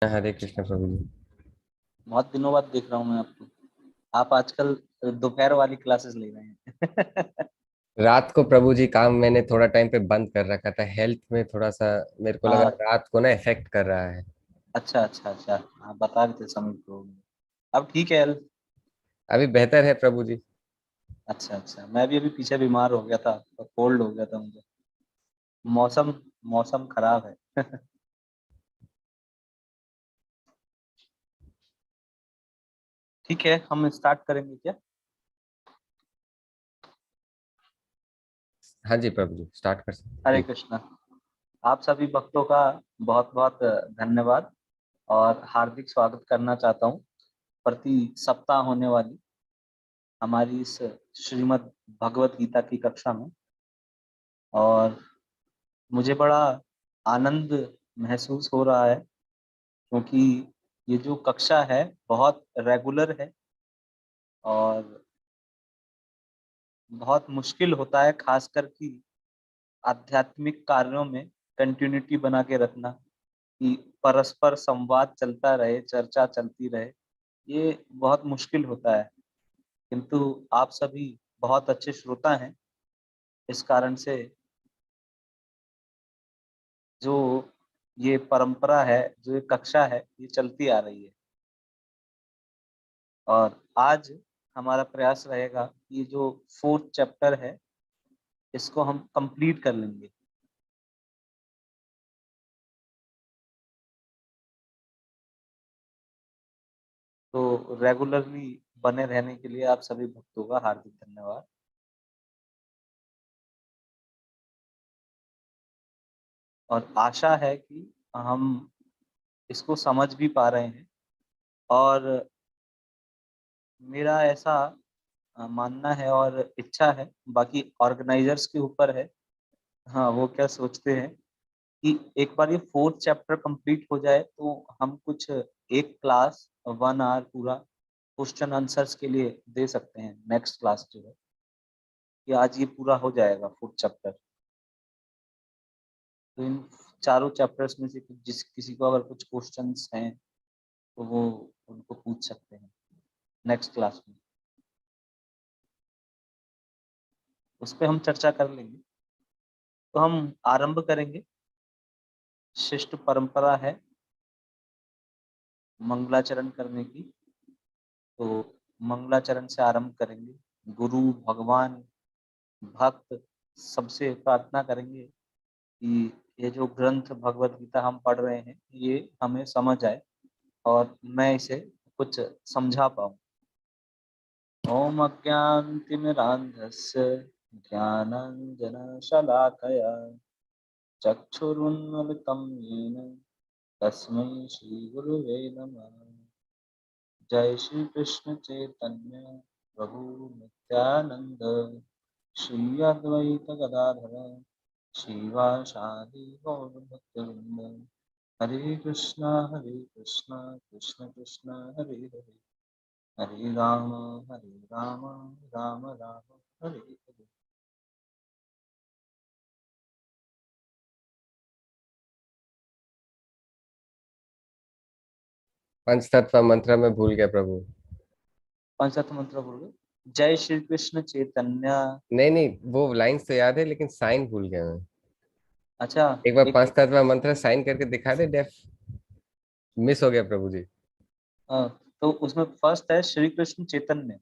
हरे कृष्ण प्रभु जी। बहुत दिनों बाद देख रहा हूँ मैं आपको। आप आजकल दोपहर वाली क्लासेस ले रहे हैं। रात को प्रभु जी काम मैंने थोड़ा टाइम पे बंद कर रखा था, हेल्थ में थोड़ा सा मेरे को लगा हाँ। रात को ना इफेक्ट कर रहा है। अच्छा अच्छा अच्छा, आप बता रहे थे समय को। अब ठीक है। अभी बेहतर है प्रभु जी। अच्छा अच्छा, मैं भी अभी पीछे बीमार हो गया था, कोल्ड हो गया था मुझे। मौसम मौसम खराब है। ठीक है, हम स्टार्ट करेंगे क्या? हाँ जी प्रभु जी, स्टार्ट कर सकते हरे प्लीज। कृष्णा। आप सभी भक्तों का बहुत बहुत धन्यवाद और हार्दिक स्वागत करना चाहता हूँ प्रति सप्ताह होने वाली हमारी इस श्रीमद् भगवत गीता की कक्षा में। और मुझे बड़ा आनंद महसूस हो रहा है क्योंकि ये जो कक्षा है बहुत रेगुलर है और बहुत मुश्किल होता है, खासकर कि आध्यात्मिक कार्यों में कंटिन्यूटी बना के रखना, कि परस्पर संवाद चलता रहे, चर्चा चलती रहे। ये बहुत मुश्किल होता है, किंतु आप सभी बहुत अच्छे श्रोता हैं। इस कारण से जो ये परंपरा है, जो ये कक्षा है, ये चलती आ रही है। और आज हमारा प्रयास रहेगा कि ये जो फोर्थ चैप्टर है इसको हम कंप्लीट कर लेंगे। तो रेगुलरली बने रहने के लिए आप सभी भक्तों का हार्दिक धन्यवाद। और आशा है कि हम इसको समझ भी पा रहे हैं। और मेरा ऐसा मानना है और इच्छा है, बाकी ऑर्गेनाइजर्स के ऊपर है, हाँ वो क्या सोचते हैं, कि एक बार ये फोर्थ चैप्टर कंप्लीट हो जाए तो हम कुछ एक क्लास 1 आवर पूरा क्वेश्चन आंसर्स के लिए दे सकते हैं। नेक्स्ट क्लास जो है कि आज ये पूरा हो जाएगा फोर्थ चैप्टर। तो इन चारों चैप्टर्स में से जिस किसी को अगर कुछ क्वेश्चंस हैं तो वो उनको पूछ सकते हैं नेक्स्ट क्लास में, उस पर हम चर्चा कर लेंगे। तो हम आरंभ करेंगे। शिष्ट परंपरा है मंगलाचरण करने की, तो मंगलाचरण से आरंभ करेंगे। गुरु भगवान भक्त सबसे प्रार्थना करेंगे कि ये जो ग्रंथ भगवत गीता हम पढ़ रहे हैं ये हमें समझ आए और मैं इसे कुछ समझा पाऊँ। ओम अज्ञानतिमिरान्धस्य ज्ञानाञ्जनशलाकया चक्षुरुन्मिलितं येन तस्मै श्रीगुरुवे नमः। जय श्री कृष्ण चैतन्य प्रभु नित्यानंद, श्री अद्वैत गदाधर श्रीवासादि गौर भक्तवृंद। हरे कृष्णा कृष्ण कृष्ण हरे हरे, हरे राम राम राम हरे हरे। पंचतत्व मंत्र में भूल गया प्रभु। पंचतत्व मंत्र बोल गए। जय श्री कृष्ण चैतन्य। नहीं नहीं, वो लाइंस तो याद है लेकिन साइन भूल गया मैं। अच्छा। एक बार एक पंचतत्व मंत्र साइन करके दिखा दे डेफ। मिस हो गया प्रभु जी। तो उसमें फर्स्ट है श्री कृष्ण चैतन्य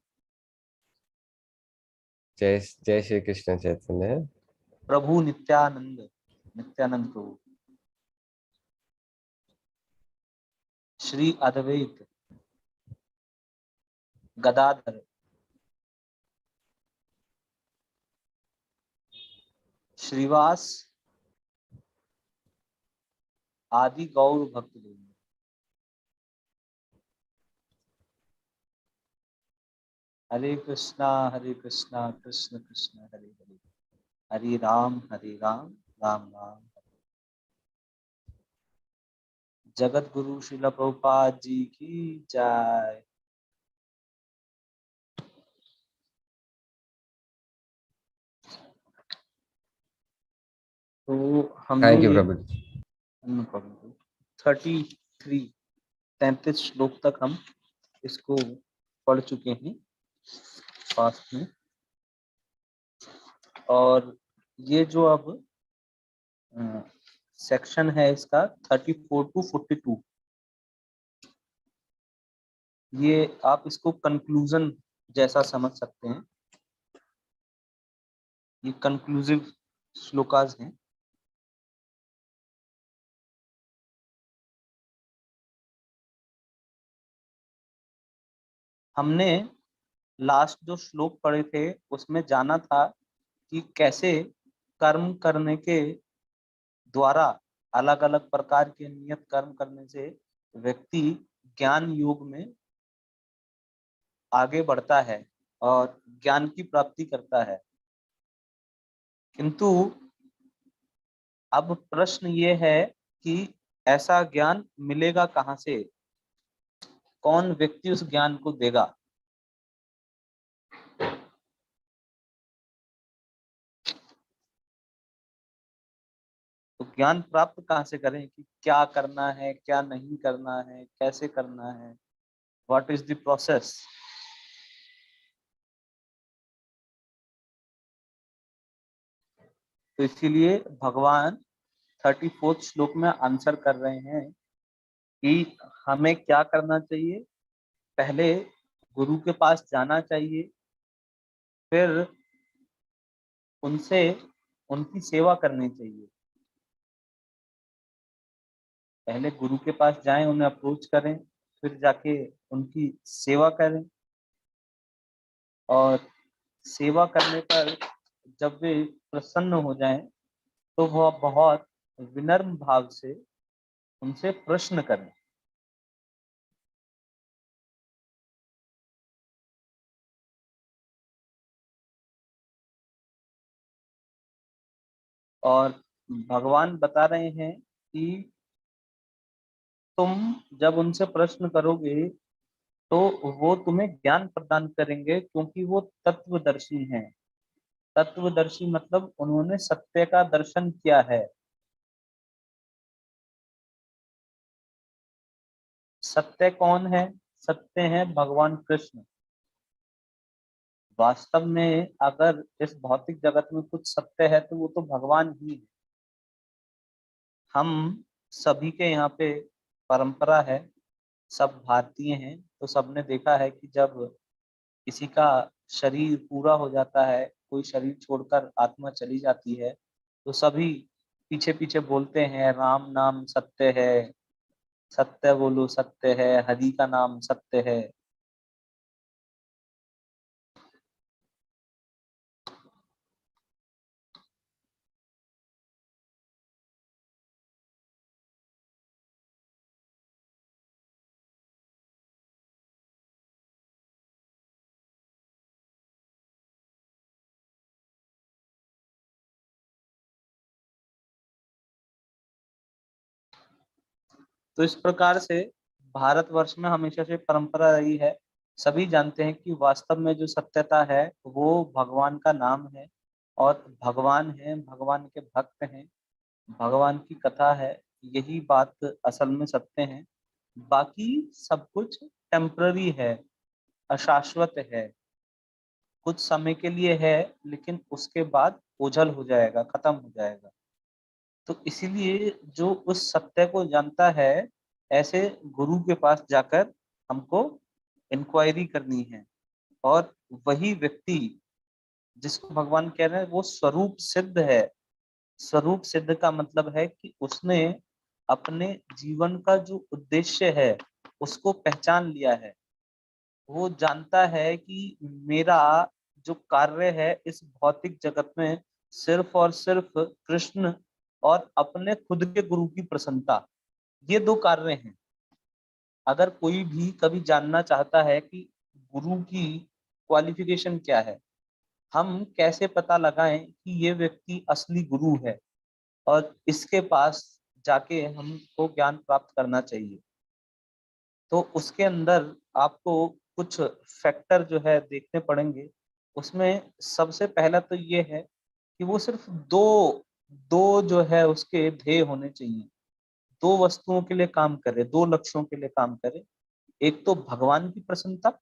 जय जय श्री कृष्ण चैतन्य। प्रभु नित्यानंद, नित्यानंद प्रभु। श्री अद्वैत गदाधर श्रीवास आदि गौर भक्त वृंद। हरे कृष्णा कृष्ण कृष्ण हरे हरे, हरे राम राम राम। जगत गुरु श्रील प्रभुपाद जी की जय। तो हम थैंक लोग यू ये प्रभु जी। 33 33 श्लोक तक हम इसको पढ़ चुके हैं पास्ट में। और ये जो अब सेक्शन है इसका 34 टू 42, ये आप इसको कंक्लूजन जैसा समझ सकते हैं। ये कंक्लूसिव श्लोकाज हैं। हमने लास्ट जो श्लोक पढ़े थे उसमें जाना था कि कैसे कर्म करने के द्वारा, अलग अलग प्रकार के नियत कर्म करने से व्यक्ति ज्ञान योग में आगे बढ़ता है और ज्ञान की प्राप्ति करता है। किंतु अब प्रश्न ये है कि ऐसा ज्ञान मिलेगा कहाँ से, कौन व्यक्ति उस ज्ञान को देगा। तो ज्ञान प्राप्त कहाँ से करें कि क्या करना है, क्या नहीं करना है, कैसे करना है, व्हाट इज द प्रोसेस। तो इसीलिए भगवान 34 श्लोक में आंसर कर रहे हैं कि हमें क्या करना चाहिए। पहले गुरु के पास जाना चाहिए, फिर उनसे उनकी सेवा करनी चाहिए। पहले गुरु के पास जाएं, उन्हें अप्रोच करें, फिर जाके उनकी सेवा करें। और सेवा करने पर जब वे प्रसन्न हो जाएं तो वह बहुत विनम्र भाव से उनसे प्रश्न करें। और भगवान बता रहे हैं कि तुम जब उनसे प्रश्न करोगे तो वो तुम्हें ज्ञान प्रदान करेंगे, क्योंकि वो तत्वदर्शी हैं। तत्वदर्शी मतलब उन्होंने सत्य का दर्शन किया है। सत्य कौन है? सत्य है भगवान कृष्ण। वास्तव में अगर इस भौतिक जगत में कुछ सत्य है तो वो तो भगवान ही है। हम सभी के यहाँ पे परंपरा है, सब भारतीय हैं, तो सबने देखा है कि जब किसी का शरीर पूरा हो जाता है, कोई शरीर छोड़कर आत्मा चली जाती है, तो सभी पीछे पीछे बोलते हैं राम नाम सत्य है, सत्य बोलो सत्य है, हरि का नाम सत्य है। तो इस प्रकार से भारतवर्ष में हमेशा से परंपरा रही है। सभी जानते हैं कि वास्तव में जो सत्यता है वो भगवान का नाम है, और भगवान है, भगवान के भक्त हैं, भगवान की कथा है। यही बात असल में सत्य है। बाकी सब कुछ टेम्पररी है, अशाश्वत है, कुछ समय के लिए है, लेकिन उसके बाद ओझल हो जाएगा, खत्म हो जाएगा। तो इसीलिए जो उस सत्य को जानता है, ऐसे गुरु के पास जाकर हमको इंक्वायरी करनी है। और वही व्यक्ति जिसको भगवान कह रहे हैं वो स्वरूप सिद्ध है। स्वरूप सिद्ध का मतलब है कि उसने अपने जीवन का जो उद्देश्य है उसको पहचान लिया है। वो जानता है कि मेरा जो कार्य है इस भौतिक जगत में सिर्फ और सिर्फ कृष्ण और अपने खुद के गुरु की प्रसन्नता, ये दो कार्य हैं। अगर कोई भी कभी जानना चाहता है कि गुरु की क्वालिफिकेशन क्या है, हम कैसे पता लगाएं कि ये व्यक्ति असली गुरु है और इसके पास जाके हमको ज्ञान प्राप्त करना चाहिए, तो उसके अंदर आपको कुछ फैक्टर जो है देखने पड़ेंगे। उसमें सबसे पहला तो ये है कि वो सिर्फ दो दो जो है उसके ध्येय होने चाहिए। दो वस्तुओं के लिए काम करे, दो लक्ष्यों के लिए काम करे। एक तो भगवान की प्रसन्नता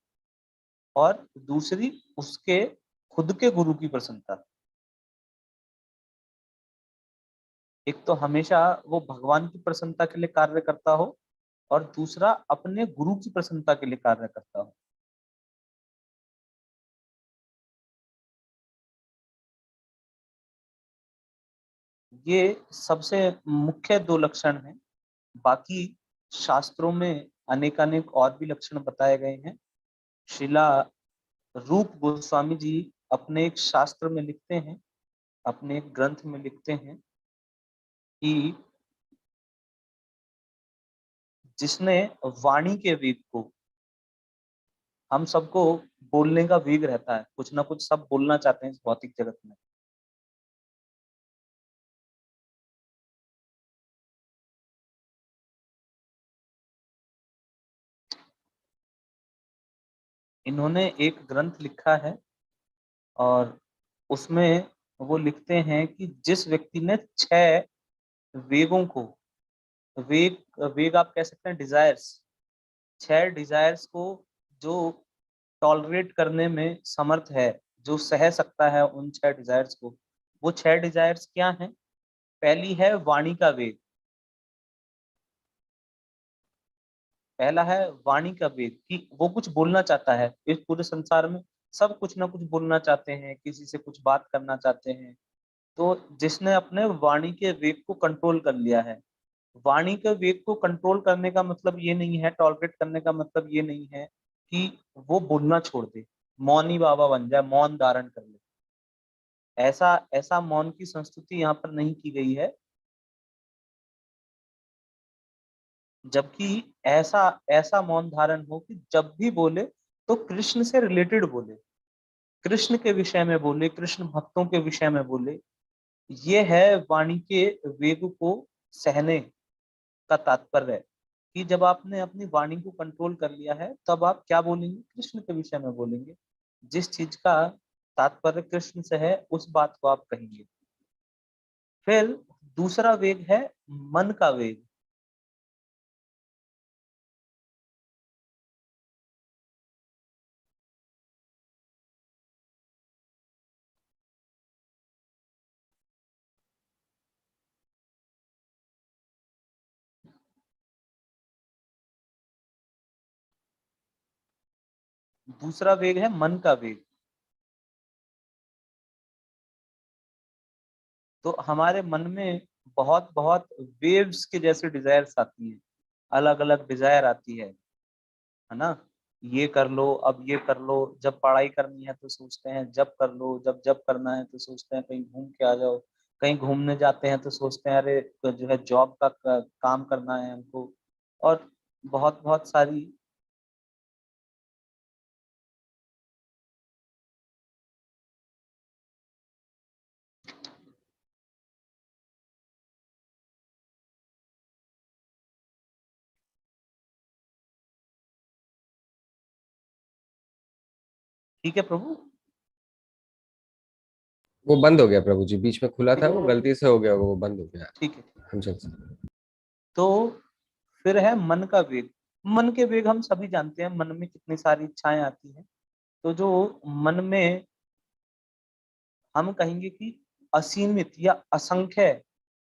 और दूसरी उसके खुद के गुरु की प्रसन्नता। एक तो हमेशा वो भगवान की प्रसन्नता के लिए कार्य करता हो और दूसरा अपने गुरु की प्रसन्नता के लिए कार्य करता हो। ये सबसे मुख्य दो लक्षण हैं। बाकी शास्त्रों में अनेकानेक और भी लक्षण बताए गए हैं। शिला रूप गोस्वामी जी अपने एक शास्त्र में लिखते हैं, अपने एक ग्रंथ में लिखते हैं कि जिसने वाणी के वेग को, हम सबको बोलने का वेग रहता है, कुछ ना कुछ सब बोलना चाहते हैं इस भौतिक जगत में। इन्होंने एक ग्रंथ लिखा है और उसमें वो लिखते हैं कि जिस व्यक्ति ने 6 वेगों को, वेग वेग आप कह सकते हैं डिजायर्स, 6 डिजायर्स को जो टॉलरेट करने में समर्थ है, जो सह सकता है उन 6 डिजायर्स को, वो 6 डिजायर्स क्या हैं? पहली है वाणी का वेग। पहला है वाणी का वेग कि वो कुछ बोलना चाहता है। इस पूरे संसार में सब कुछ ना कुछ बोलना चाहते हैं, किसी से कुछ बात करना चाहते हैं। तो जिसने अपने वाणी के वेग को कंट्रोल कर लिया है, वाणी के वेग को कंट्रोल करने का मतलब ये नहीं है, टॉलरेट करने का मतलब ये नहीं है कि वो बोलना छोड़ दे, मौनी बाबा बन जाए, मौन धारण कर ले। ऐसा ऐसा मौन की संस्तुति यहाँ पर नहीं की गई है। जबकि ऐसा ऐसा मौन धारण हो कि जब भी बोले तो कृष्ण से रिलेटेड बोले, कृष्ण के विषय में बोले, कृष्ण भक्तों के विषय में बोले। ये है वाणी के वेग को सहने का तात्पर्य है कि जब आपने अपनी वाणी को कंट्रोल कर लिया है तब आप क्या बोलेंगे? कृष्ण के विषय में बोलेंगे। जिस चीज का तात्पर्य कृष्ण से है उस बात को आप कहेंगे। फिर दूसरा वेग है मन का वेग। दूसरा वेग है मन का वेग। तो हमारे मन में बहुत बहुत वेव्स के जैसे डिजायर्स आती हैं, अलग अलग डिजायर आती है ना। ये कर लो, अब ये कर लो, जब पढ़ाई करनी है तो सोचते हैं जब कर लो, जब जब करना है तो सोचते हैं कहीं घूम के आ जाओ, कहीं घूमने जाते हैं तो सोचते हैं अरे जो है जॉब का काम करना है हमको। और बहुत बहुत सारी। ठीक है प्रभु। वो बंद हो गया प्रभु जी, बीच में खुला ठीक था, है वो प्रभु। गलती से हो गया, वो बंद हो गया। ठीक है। हम चल सकते। तो फिर है मन का वेग। मन के वेग हम सभी जानते हैं, मन में कितनी सारी इच्छाएं आती हैं। तो जो मन में हम कहेंगे कि असीमित या असंख्य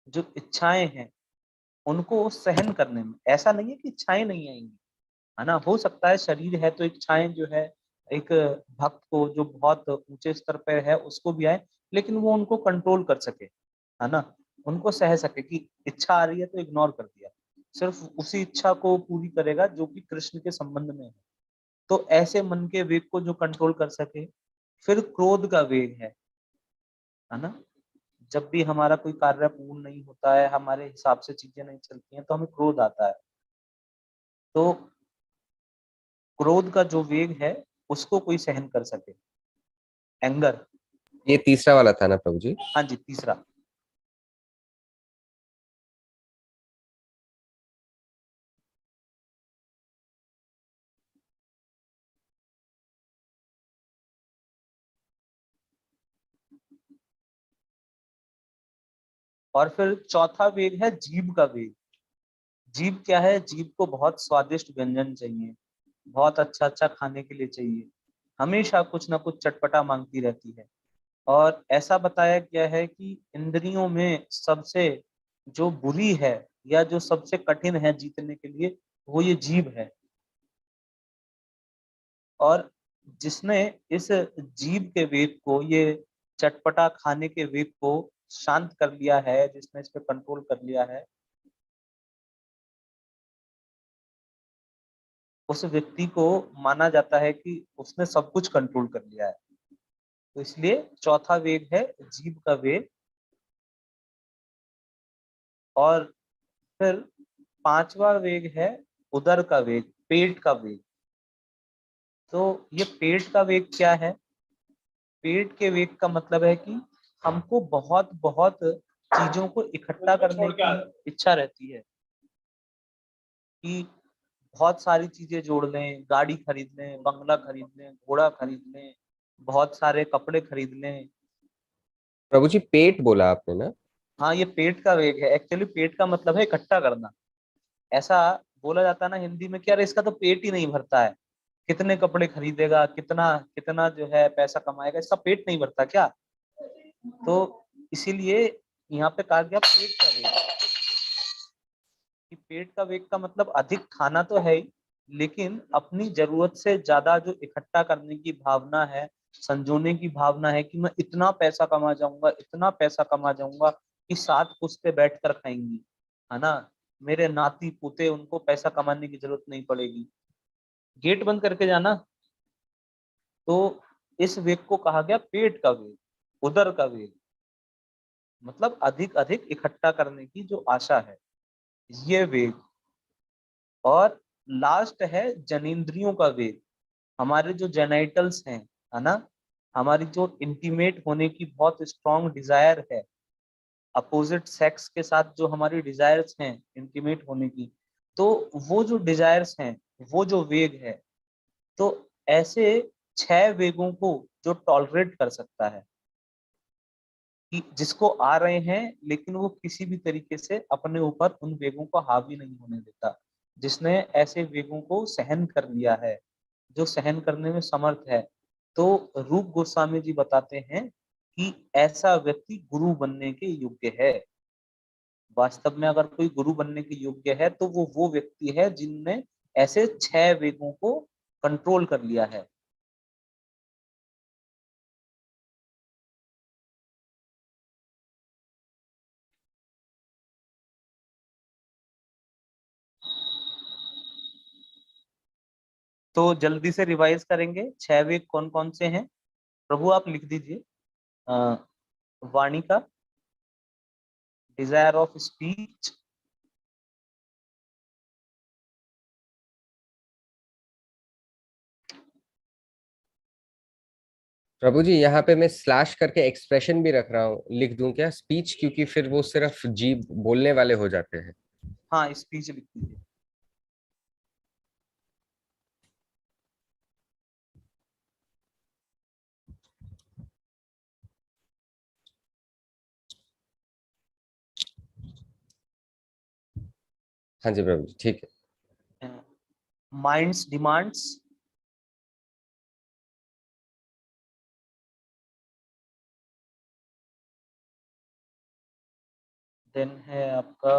जो इच्छाएं हैं, उनको सहन करने में, ऐसा नहीं है कि इच्छाएं नहीं आएंगी, है ना। हो सकता है शरीर है तो इच्छाएं जो है एक भक्त को जो बहुत ऊंचे स्तर पर है उसको भी आए, लेकिन वो उनको कंट्रोल कर सके, है ना। उनको सह सके कि इच्छा आ रही है तो इग्नोर कर दिया, सिर्फ उसी इच्छा को पूरी करेगा जो कि कृष्ण के संबंध में है। तो ऐसे मन के वेग को जो कंट्रोल कर सके। फिर क्रोध का वेग है ना। जब भी हमारा कोई कार्य पूर्ण नहीं होता है, हमारे हिसाब से चीजें नहीं चलती हैं, तो हमें क्रोध आता है। तो क्रोध का जो वेग है उसको कोई सहन कर सके, एंगर। ये तीसरा वाला था ना प्रभु जी? हाँ जी, तीसरा। और फिर चौथा वेग है जीभ का वेग। जीभ क्या है? जीभ को बहुत स्वादिष्ट व्यंजन चाहिए, बहुत अच्छा अच्छा खाने के लिए चाहिए, हमेशा कुछ ना कुछ चटपटा मांगती रहती है। और ऐसा बताया गया है कि इंद्रियों में सबसे जो बुरी है या जो सबसे कठिन है जीतने के लिए, वो ये जीभ है। और जिसने इस जीभ के वेग को, ये चटपटा खाने के वेग को शांत कर लिया है, जिसने इस पे कंट्रोल कर लिया है, उस व्यक्ति को माना जाता है कि उसने सब कुछ कंट्रोल कर लिया है। तो इसलिए चौथा वेग है जीभ का वेग। और फिर पांचवा वेग है उदर का वेग, पेट का वेग। तो ये पेट का वेग क्या है? पेट के वेग का मतलब है कि हमको बहुत बहुत चीजों को इकट्ठा करने की इच्छा रहती है, कि बहुत सारी चीजें जोड़ लें, गाड़ी खरीद लें, बंगला खरीद लें, घोड़ा खरीद लें, बहुत सारे कपड़े खरीद लें। प्रभु जी पेट बोला आपने ना? हाँ, ये पेट का वेग है। एक्चुअली पेट का मतलब है इकट्ठा करना। ऐसा बोला जाता है ना हिंदी में कि यार इसका तो पेट ही नहीं भरता है, कितने कपड़े खरीदेगा, कितना कितना जो है पैसा कमाएगा, इसका पेट नहीं भरता क्या? तो इसीलिए यहाँ पे कहा गया पेट का वेग। कि पेट का वेग का मतलब अधिक खाना तो है ही, लेकिन अपनी जरूरत से ज्यादा जो इकट्ठा करने की भावना है, संजोने की भावना है, कि मैं इतना पैसा कमा जाऊंगा, इतना पैसा कमा जाऊंगा कि 7 पुश्तें बैठकर खाएंगी, है ना, मेरे नाती पोते, उनको पैसा कमाने की जरूरत नहीं पड़ेगी, गेट बंद करके जाना। तो इस वेग को कहा गया पेट का वेग, उदर का वेग, मतलब अधिक अधिक इकट्ठा करने की जो आशा है, ये वेग। और लास्ट है जनेंद्रियों का वेग। हमारे जो जेनाइटल्स हैं, है ना, हमारी जो इंटीमेट होने की बहुत स्ट्रॉन्ग डिजायर है, अपोजिट सेक्स के साथ जो हमारी डिजायर्स हैं इंटीमेट होने की, तो वो जो डिजायर्स हैं, वो जो वेग है, तो ऐसे 6 वेगों को जो टॉलरेट कर सकता है, कि जिसको आ रहे हैं, लेकिन वो किसी भी तरीके से अपने ऊपर उन वेगों को हावी नहीं होने देता, जिसने ऐसे वेगों को सहन कर लिया है, जो सहन करने में समर्थ है। तो रूप गोस्वामी जी बताते हैं कि ऐसा व्यक्ति गुरु बनने के योग्य है। वास्तव में अगर कोई गुरु बनने के योग्य है तो वो व्यक्ति है जिनने ऐसे 6 वेगों को कंट्रोल कर लिया है। तो जल्दी से रिवाइज करेंगे, 6 वेग कौन कौन से हैं? प्रभु आप लिख दीजिए। अ, वाणी का, डिजायर ऑफ स्पीच, प्रभु जी यहाँ पे मैं स्लैश करके एक्सप्रेशन भी रख रहा हूँ, लिख दूं क्या स्पीच, क्योंकि फिर वो सिर्फ जीभ बोलने वाले हो जाते हैं। हाँ स्पीच लिख दीजिए। हाँ जी प्रभु जी ठीक है। माइंड्स डिमांड्स, देन है आपका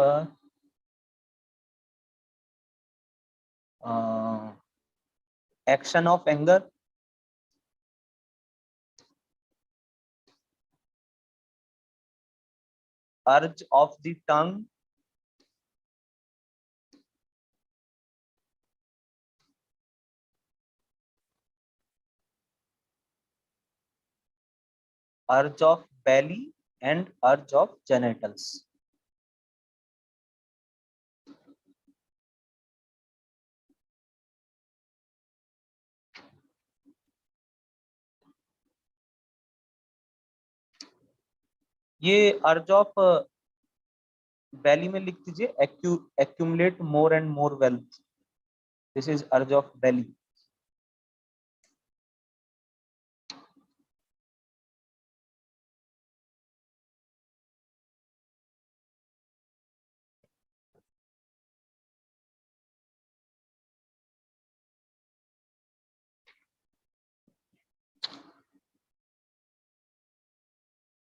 एक्शन ऑफ एंगर, अर्ज ऑफ द टंग, अर्ज ऑफ belly एंड अर्ज ऑफ genitals। ये अर्ज ऑफ belly में लिख दीजिए, accumulate more and more wealth, this is अर्ज ऑफ belly।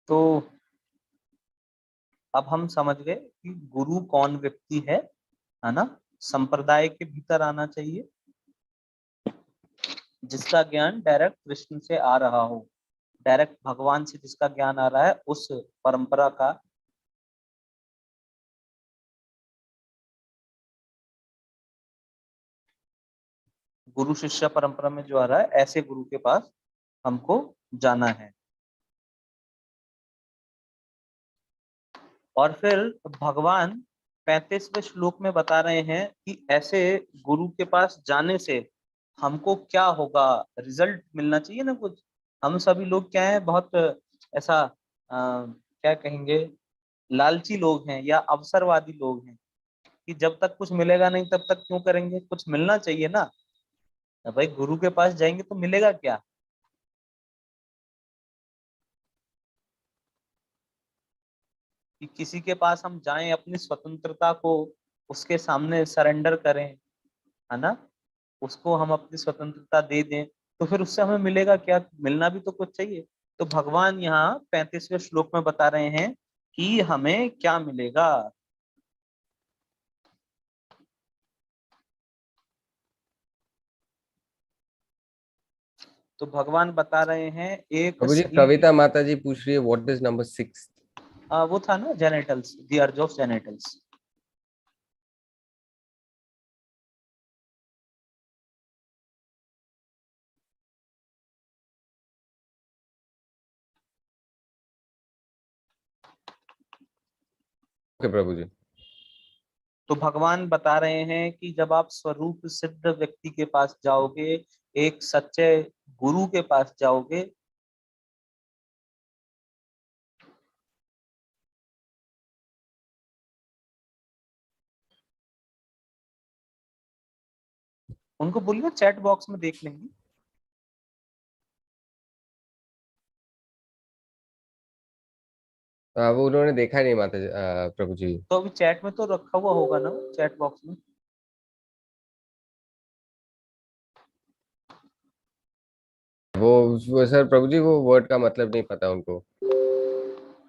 तो अब हम समझ गए कि गुरु कौन व्यक्ति है ना। संप्रदाय के भीतर आना चाहिए, जिसका ज्ञान डायरेक्ट कृष्ण से आ रहा हो, डायरेक्ट भगवान से जिसका ज्ञान आ रहा है, उस परंपरा का गुरु शिष्य परंपरा में जो आ रहा है, ऐसे गुरु के पास हमको जाना है। और फिर भगवान 35वें श्लोक में बता रहे हैं कि ऐसे गुरु के पास जाने से हमको क्या होगा, रिजल्ट मिलना चाहिए ना कुछ। हम सभी लोग क्या है, बहुत ऐसा क्या कहेंगे, लालची लोग हैं या अवसरवादी लोग हैं कि जब तक कुछ मिलेगा नहीं तब तक क्यों करेंगे, कुछ मिलना चाहिए ना। भाई गुरु के पास जाएंगे तो मिलेगा क्या। कि किसी के पास हम जाएं, अपनी स्वतंत्रता को उसके सामने सरेंडर करें, है ना, उसको हम अपनी स्वतंत्रता दे दें, तो फिर उससे हमें मिलेगा क्या, मिलना भी तो कुछ चाहिए। तो भगवान यहाँ 35वें श्लोक में बता रहे हैं कि हमें क्या मिलेगा। तो भगवान बता रहे हैं एक प्रभु जी, सही, कविता माता जी पूछ रही है व्हाट इज नंबर 6? वो था ना genitals, the urge of genitals. Okay प्रभु जी। तो भगवान बता रहे हैं कि जब आप स्वरूप सिद्ध व्यक्ति के पास जाओगे, एक सच्चे गुरु के पास जाओगे, उनको बोलिए चैट बॉक्स में देख लेंगे। वो उन्होंने देखा नहीं माता जी, प्रभु जी। तो अभी चैट में तो रखा हुआ होगा ना, चैट बॉक्स में। वो सर प्रभु जी, वो वर्ड का मतलब नहीं पता उनको।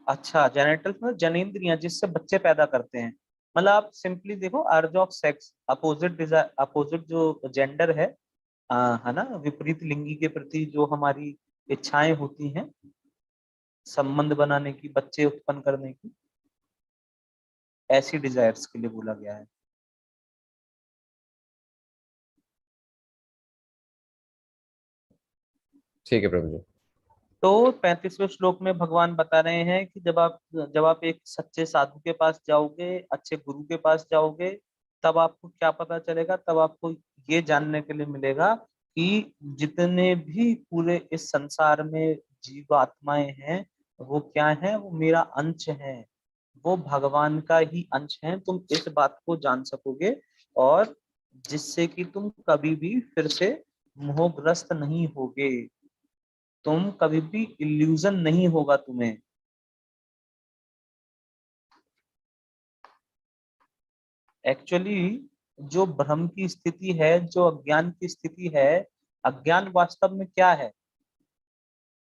अच्छा, जेनेटल्स में जनेंद्रियां जिससे बच्चे पैदा करते हैं। मतलब आप सिंपली देखो, urge of sex, opposite desire, opposite जो जेंडर है ना, विपरीत लिंगी के प्रति जो हमारी इच्छाएं होती हैं, संबंध बनाने की, बच्चे उत्पन्न करने की, ऐसी डिजायर्स के लिए बोला गया है। ठीक है प्रभु जी। तो 35वें श्लोक में भगवान बता रहे हैं कि जब आप एक सच्चे साधु के पास जाओगे, अच्छे गुरु के पास जाओगे, तब आपको क्या पता चलेगा, तब आपको ये जानने के लिए मिलेगा कि जितने भी पूरे इस संसार में जीव आत्माएं हैं, वो क्या है, वो मेरा अंश है, वो भगवान का ही अंश है। तुम इस बात को जान सकोगे, और जिससे कि तुम कभी भी फिर से मोहग्रस्त नहीं होगे, तुम कभी भी इल्यूजन नहीं होगा तुम्हें। एक्चुअली जो भ्रम की स्थिति है, जो अज्ञान की स्थिति है, अज्ञान वास्तव में क्या है,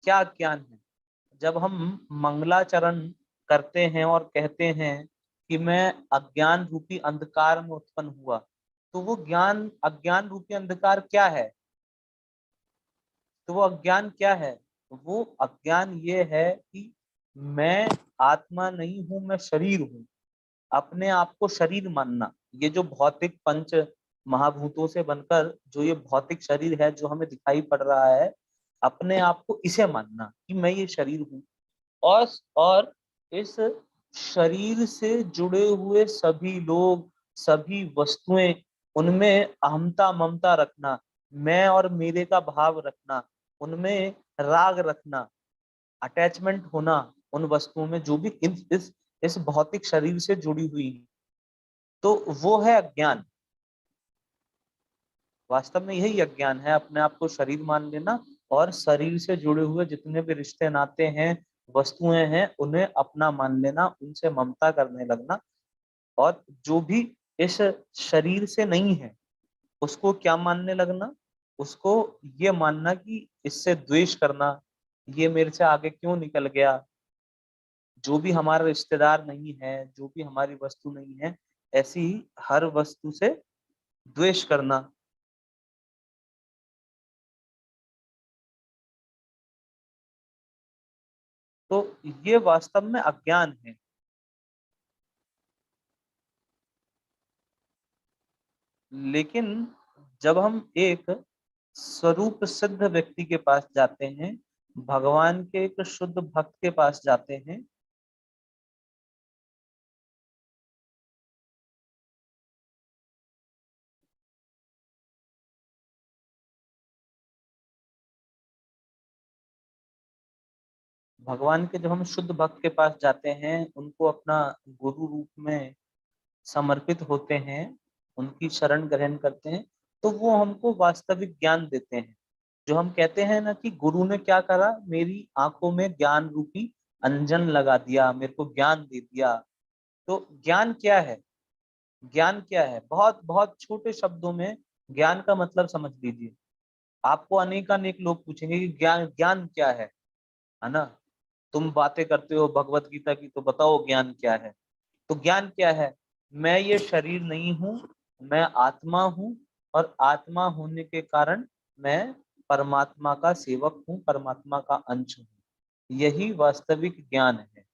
क्या अज्ञान है। जब हम मंगलाचरण करते हैं और कहते हैं कि मैं अज्ञान रूपी अंधकार में उत्पन्न हुआ, तो वो ज्ञान, अज्ञान रूपी अंधकार क्या है, तो वो अज्ञान क्या है, वो अज्ञान ये है कि मैं आत्मा नहीं हूं, मैं शरीर हूं। अपने आप को शरीर मानना, ये जो भौतिक पंच महाभूतों से बनकर जो ये भौतिक शरीर है जो हमें दिखाई पड़ रहा है, अपने आप को इसे मानना कि मैं ये शरीर हूँ। और इस शरीर से जुड़े हुए सभी लोग, सभी वस्तुएं, उनमें अहमता ममता रखना, मैं और मेरे का भाव रखना, उनमें राग रखना, अटैचमेंट होना उन वस्तुओं में जो भी इस भौतिक शरीर से जुड़ी हुई है, तो वो है अज्ञान। वास्तव में यही अज्ञान है, अपने आप को शरीर मान लेना, और शरीर से जुड़े हुए जितने भी रिश्ते नाते हैं, वस्तुएं हैं, उन्हें अपना मान लेना, उनसे ममता करने लगना। और जो भी इस शरीर से नहीं है, उसको क्या मानने लगना, उसको ये मानना कि इससे द्वेष करना, ये मेरे से आगे क्यों निकल गया, जो भी हमारा रिश्तेदार नहीं है, जो भी हमारी वस्तु नहीं है, ऐसी ही हर वस्तु से द्वेष करना। तो ये वास्तव में अज्ञान है। लेकिन जब हम एक स्वरूप सिद्ध व्यक्ति के पास जाते हैं, भगवान के एक शुद्ध भक्त के पास जाते हैं, भगवान के जब हम शुद्ध भक्त के पास जाते हैं, उनको अपना गुरु रूप में समर्पित होते हैं, उनकी शरण ग्रहण करते हैं, तो वो हमको वास्तविक ज्ञान देते हैं। जो हम कहते हैं ना कि गुरु ने क्या करा, मेरी आंखों में ज्ञान रूपी अंजन लगा दिया, मेरे को ज्ञान दे दिया। तो ज्ञान क्या है? ज्ञान क्या है? बहुत बहुत छोटे शब्दों में ज्ञान का मतलब समझ लीजिए। आपको अनेकानेक लोग पूछेंगे कि ज्ञान ज्ञान क्या है ना? तुम बातें करते हो भगवत गीता की, तो बताओ ज्ञान क्या है? तो ज्ञान क्या है? मैं ये शरीर नहीं हूँ, मैं आत्मा हूँ, और आत्मा होने के कारण मैं परमात्मा का सेवक हूँ, परमात्मा का अंश हूँ। यही वास्तविक ज्ञान है।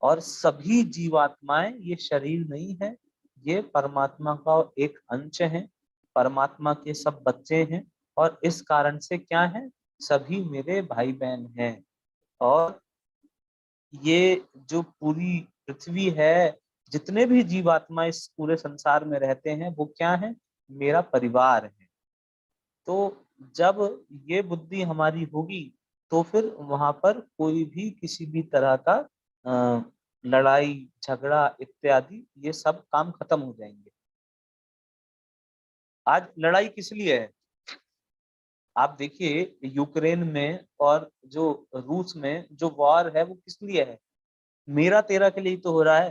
और सभी जीवात्माएं ये शरीर नहीं है, ये परमात्मा का एक अंश है, परमात्मा के सब बच्चे हैं। और इस कारण से क्या है, सभी मेरे भाई बहन हैं। और ये जो पूरी पृथ्वी है, जितने भी जीवात्मा इस पूरे संसार में रहते हैं, वो क्या है, मेरा परिवार है। तो जब ये बुद्धि हमारी होगी, तो फिर वहां पर कोई भी किसी भी तरह का लड़ाई झगड़ा इत्यादि ये सब काम खत्म हो जाएंगे। आज लड़ाई किस लिए है? आप देखिए यूक्रेन में और जो रूस में जो वॉर है, वो किस लिए है? मेरा तेरा के लिए तो हो रहा है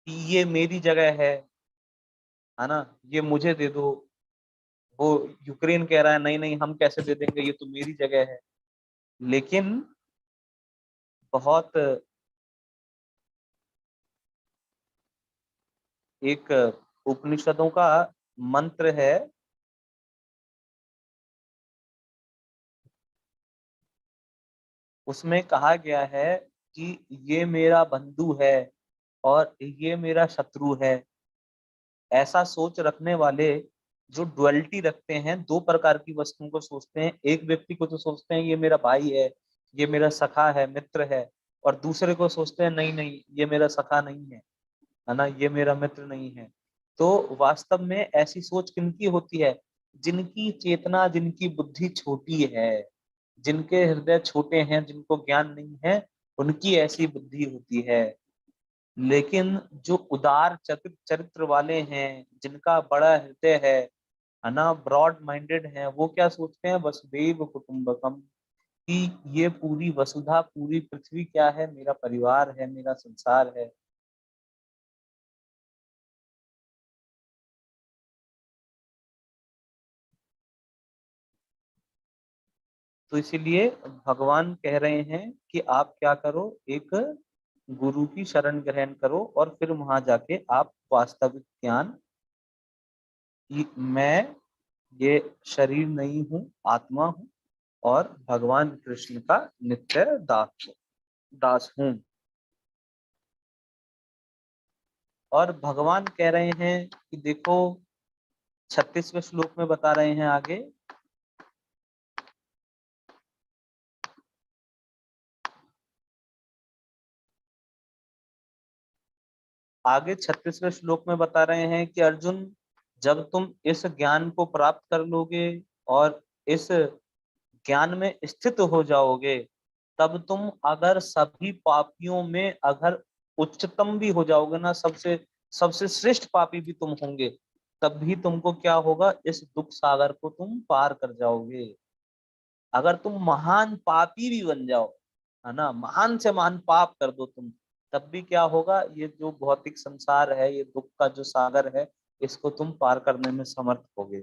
कि ये मेरी जगह है ना, ये मुझे दे दो। वो यूक्रेन कह रहा है नहीं नहीं हम कैसे दे देंगे, ये तो मेरी जगह है। लेकिन बहुत एक उपनिषदों का मंत्र है, उसमें कहा गया है कि ये मेरा बंधु है और ये मेरा शत्रु है। ऐसा सोच रखने वाले जो डुअलिटी रखते हैं, दो प्रकार की वस्तुओं को सोचते हैं। एक व्यक्ति को तो सोचते हैं ये मेरा भाई है, ये मेरा सखा है, मित्र है। और दूसरे को सोचते हैं नहीं नहीं ये मेरा सखा नहीं है ना, ये मेरा मित्र नहीं है। तो वास्तव में ऐसी सोच किनकी होती है? जिनकी चेतना, जिनकी बुद्धि छोटी है, जिनके हृदय छोटे हैं, जिनको ज्ञान नहीं है, उनकी ऐसी बुद्धि होती है। लेकिन जो उदार चरित्र वाले हैं, जिनका बड़ा हृदय है ना, ब्रॉड माइंडेड है, वो क्या सोचते हैं, वसुदैव कुटुंबकम, कि ये पूरी वसुधा, पूरी पृथ्वी क्या है, मेरा परिवार है, मेरा संसार है। तो इसीलिए भगवान कह रहे हैं कि आप क्या करो, एक गुरु की शरण ग्रहण करो, और फिर वहां जाके आप वास्तविक ज्ञान कि मैं ये शरीर नहीं हूँ, आत्मा हूँ, और भगवान कृष्ण का नित्य दास हूँ। और भगवान कह रहे हैं कि देखो 36वें श्लोक में बता रहे हैं आगे, आगे 36वें श्लोक में बता रहे हैं कि अर्जुन, जब तुम इस ज्ञान को प्राप्त कर लोगे और इस ज्ञान में स्थित हो जाओगे, तब तुम अगर सभी पापियों में अगर उच्चतम भी हो जाओगे ना, सबसे सबसे श्रेष्ठ पापी भी तुम होंगे, तब भी तुमको क्या होगा, इस दुख सागर को तुम पार कर जाओगे। अगर तुम महान पापी भी बन जाओ, है ना, महान से महान पाप कर दो तुम, तब भी क्या होगा, ये जो भौतिक संसार है, ये दुख का जो सागर है, इसको तुम पार करने में समर्थ होगे।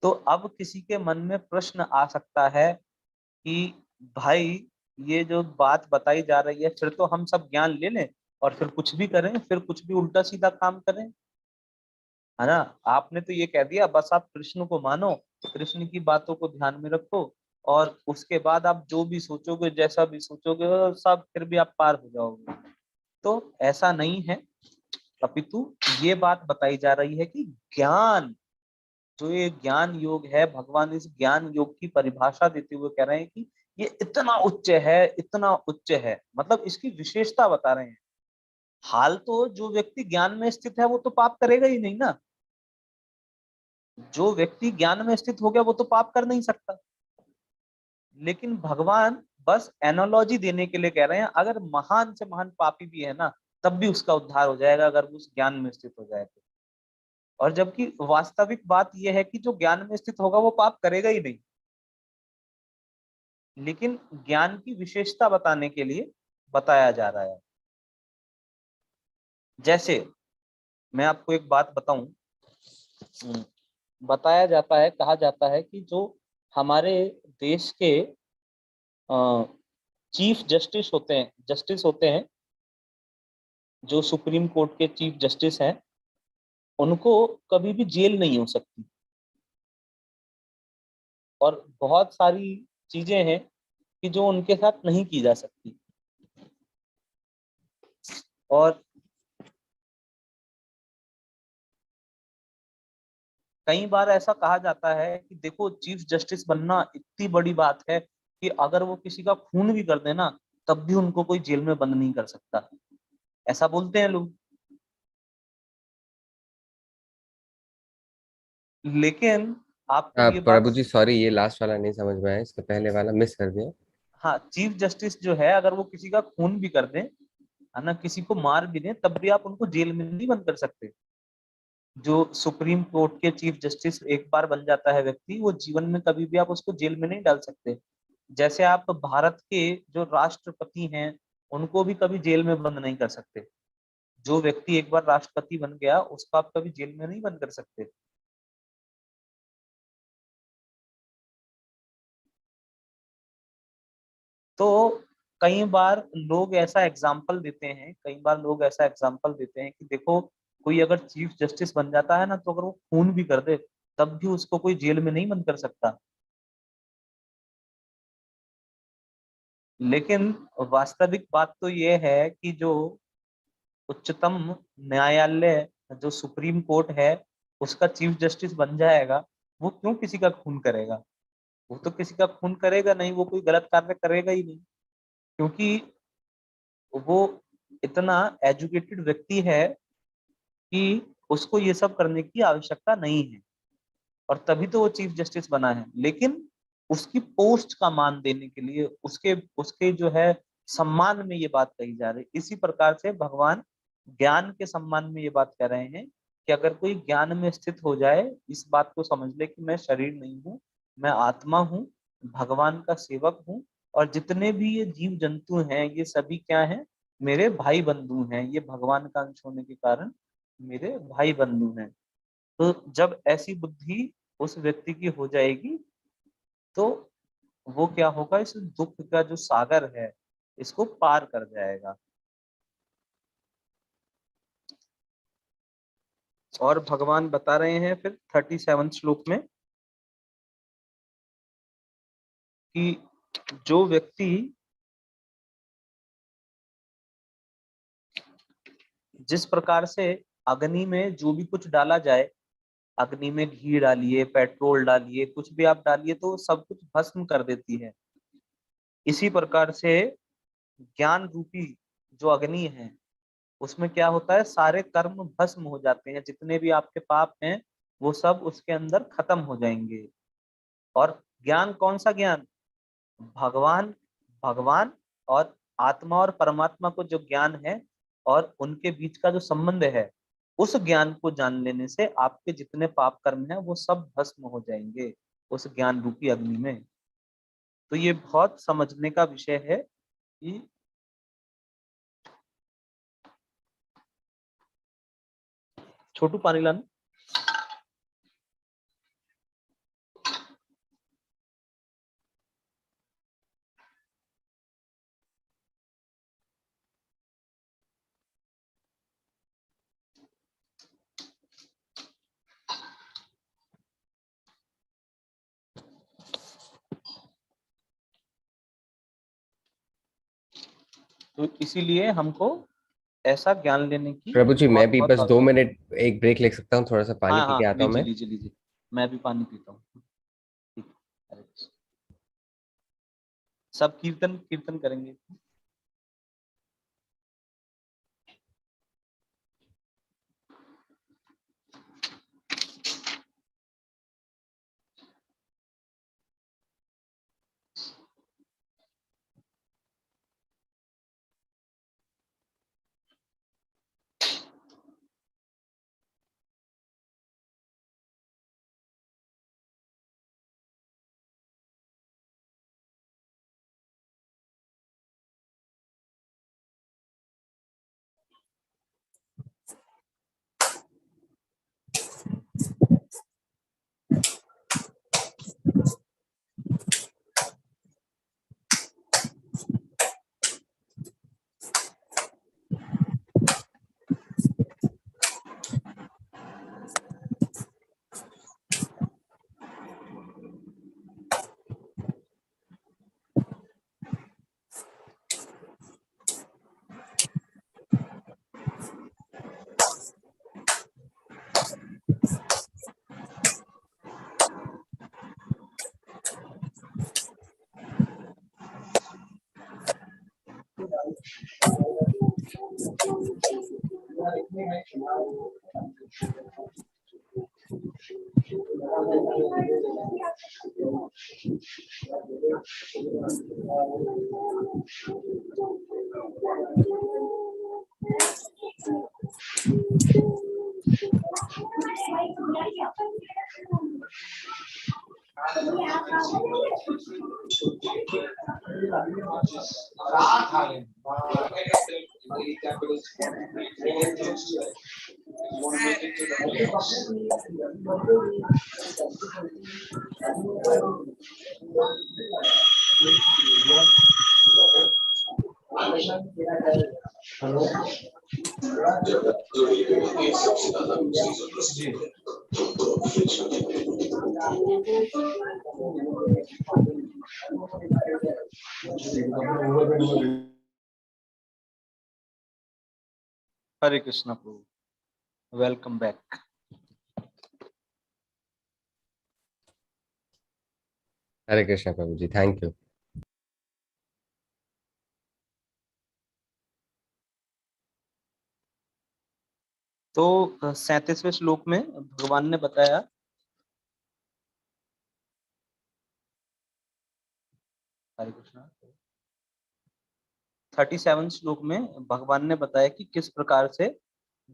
तो अब किसी के मन में प्रश्न आ सकता है कि भाई ये जो बात बताई जा रही है, फिर तो हम सब ज्ञान ले लें और फिर कुछ भी करें, फिर कुछ भी उल्टा सीधा काम करें, है ना। आपने तो ये कह दिया बस आप कृष्ण को मानो, कृष्ण की बातों को ध्यान में रखो, और उसके बाद आप जो भी सोचोगे, जैसा भी सोचोगे, वो सब फिर भी आप पार हो जाओगे। तो ऐसा नहीं है, अपितु ये बात बताई जा रही है कि ज्ञान, जो ये ज्ञान योग है, भगवान इस ज्ञान योग की परिभाषा देते हुए कह रहे हैं कि ये इतना उच्च है, इतना उच्च है, मतलब इसकी विशेषता बता रहे हैं। हाल तो जो व्यक्ति ज्ञान में स्थित है वो तो पाप करेगा ही नहीं ना। जो व्यक्ति ज्ञान में स्थित हो गया वो तो पाप कर नहीं सकता। लेकिन भगवान बस एनालॉजी देने के लिए कह रहे हैं, अगर महान से महान पापी भी है ना, तब भी उसका उद्धार हो जाएगा अगर वो उस ज्ञान में स्थित हो जाए तो। और जबकि वास्तविक बात यह है कि जो ज्ञान में स्थित होगा वो पाप करेगा ही नहीं। लेकिन ज्ञान की विशेषता बताने के लिए बताया जा रहा है। जैसे मैं आपको एक बात बताऊं, बताया जाता है, कहा जाता है कि जो हमारे देश के चीफ जस्टिस होते हैं, जो सुप्रीम कोर्ट के चीफ जस्टिस हैं, उनको कभी भी जेल नहीं हो सकती। और बहुत सारी चीजें हैं कि जो उनके साथ नहीं की जा सकती। और कई बार ऐसा कहा जाता है कि देखो, चीफ जस्टिस बनना इतनी बड़ी बात है कि अगर वो किसी का खून भी कर देना, तब भी उनको कोई जेल में बंद नहीं कर सकता, ऐसा बोलते हैं लोग। लेकिन आपको ये बात, प्रभु जी सॉरी, ये लास्ट वाला नहीं समझ में आया, इसका पहले वाला मिस कर दिया। हाँ, चीफ जस्टिस जो है, अगर वो किसी का खून भी कर दें, है ना, किसी को मार भी दें, तब भी आप उनको जेल में नहीं बंद कर सकते। जो सुप्रीम कोर्ट के चीफ जस्टिस एक बार बन जाता है व्यक्ति, वो जीवन में कभी भी आप उसको जेल में नहीं डाल सकते। जैसे आप भारत के जो राष्ट्रपति हैं, उनको भी कभी जेल में बंद नहीं कर सकते। जो व्यक्ति एक बार राष्ट्रपति बन गया, उसको आप कभी जेल में नहीं बंद कर सकते। तो कई बार लोग ऐसा एग्जाम्पल देते हैं कि देखो, कोई अगर चीफ जस्टिस बन जाता है ना, तो अगर वो खून भी कर दे, तब भी उसको कोई जेल में नहीं बंद कर सकता। लेकिन वास्तविक बात तो ये है कि जो उच्चतम न्यायालय, जो सुप्रीम कोर्ट है, उसका चीफ जस्टिस बन जाएगा, वो क्यों किसी का खून करेगा? वो तो किसी का खून करेगा नहीं, वो कोई गलत कार्य करेगा ही नहीं, क्योंकि वो इतना एजुकेटेड व्यक्ति है कि उसको ये सब करने की आवश्यकता नहीं है, और तभी तो वो चीफ जस्टिस बना है। लेकिन उसकी पोस्ट का मान देने के लिए, उसके उसके जो है सम्मान में ये बात कही जा रही है। इसी प्रकार से भगवान ज्ञान के सम्मान में ये बात कह रहे हैं कि अगर कोई ज्ञान में स्थित हो जाए, इस बात को समझ ले कि मैं शरीर नहीं हूँ, मैं आत्मा हूँ, भगवान का सेवक हूँ, और जितने भी ये जीव जंतु हैं, ये सभी क्या हैं? मेरे भाई बंधु हैं। ये भगवान का अंश होने के कारण मेरे भाई बंधु हैं। तो जब ऐसी बुद्धि उस व्यक्ति की हो जाएगी, तो वो क्या होगा, इस दुख का जो सागर है, इसको पार कर जाएगा। और भगवान बता रहे हैं फिर 37 श्लोक में कि जो व्यक्ति, जिस प्रकार से अग्नि में जो भी कुछ डाला जाए, अग्नि में घी डालिए, पेट्रोल डालिए, कुछ भी आप डालिए, तो सब कुछ भस्म कर देती है। इसी प्रकार से ज्ञान रूपी जो अग्नि है, उसमें क्या होता है, सारे कर्म भस्म हो जाते हैं, जितने भी आपके पाप हैं वो सब उसके अंदर खत्म हो जाएंगे। और ज्ञान, कौन सा ज्ञान? भगवान भगवान और आत्मा और परमात्मा को जो ज्ञान है, और उनके बीच का जो संबंध है, उस ज्ञान को जान लेने से आपके जितने पाप कर्म हैं वो सब भस्म हो जाएंगे उस ज्ञान रूपी अग्नि में। तो ये बहुत समझने का विषय है कि छोटू पानी लाना। तो इसीलिए हमको ऐसा ज्ञान लेने की प्रभु जी, मैं बहुत भी बहुत बस दो आवश्यकता। मिनट एक ब्रेक ले सकता हूँ? थोड़ा सा पानी हाँ पी के हाँ, आता हूँ लीजिए मैं। लीजिए लीजिए, मैं भी पानी पीता हूँ। ठीक है, हरे कृष्ण। सब कीर्तन कीर्तन करेंगे। हरे कृष्णा प्रभु, वेलकम बैक। हरे कृष्णा प्रभु जी, थैंक यू। तो 37वें श्लोक में भगवान ने बताया, हरे कृष्णा, 37 श्लोक में भगवान ने बताया कि किस प्रकार से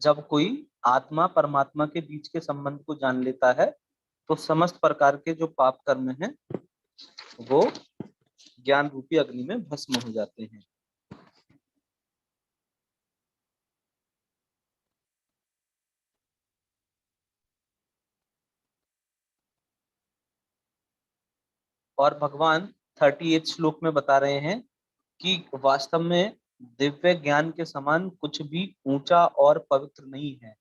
जब कोई आत्मा परमात्मा के बीच के संबंध को जान लेता है तो समस्त प्रकार के जो पाप कर्म हैं वो ज्ञान रूपी अग्नि में भस्म हो जाते हैं। और भगवान 38 श्लोक में बता रहे हैं कि वास्तव में दिव्य ज्ञान के समान कुछ भी ऊंचा और पवित्र नहीं है।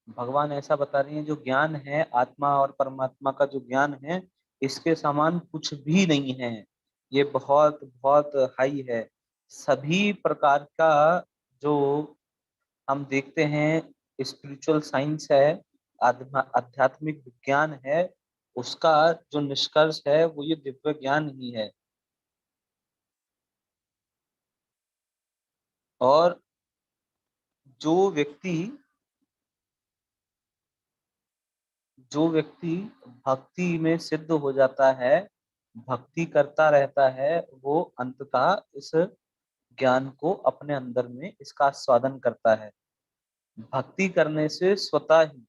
भगवान ऐसा बता रहे हैं, जो ज्ञान है आत्मा और परमात्मा का जो ज्ञान है, इसके समान कुछ भी नहीं है। ये बहुत बहुत हाई है। सभी प्रकार का जो हम देखते हैं स्पिरिचुअल साइंस है, आध्यात्मिक विज्ञान है, उसका जो निष्कर्ष है वो ये दिव्य ज्ञान ही है। और जो व्यक्ति जो व्यक्ति भक्ति में सिद्ध हो जाता है, भक्ति करता रहता है, वो अंततः इस ज्ञान को अपने अंदर में इसका आस्वादन करता है। भक्ति करने से स्वतः ही,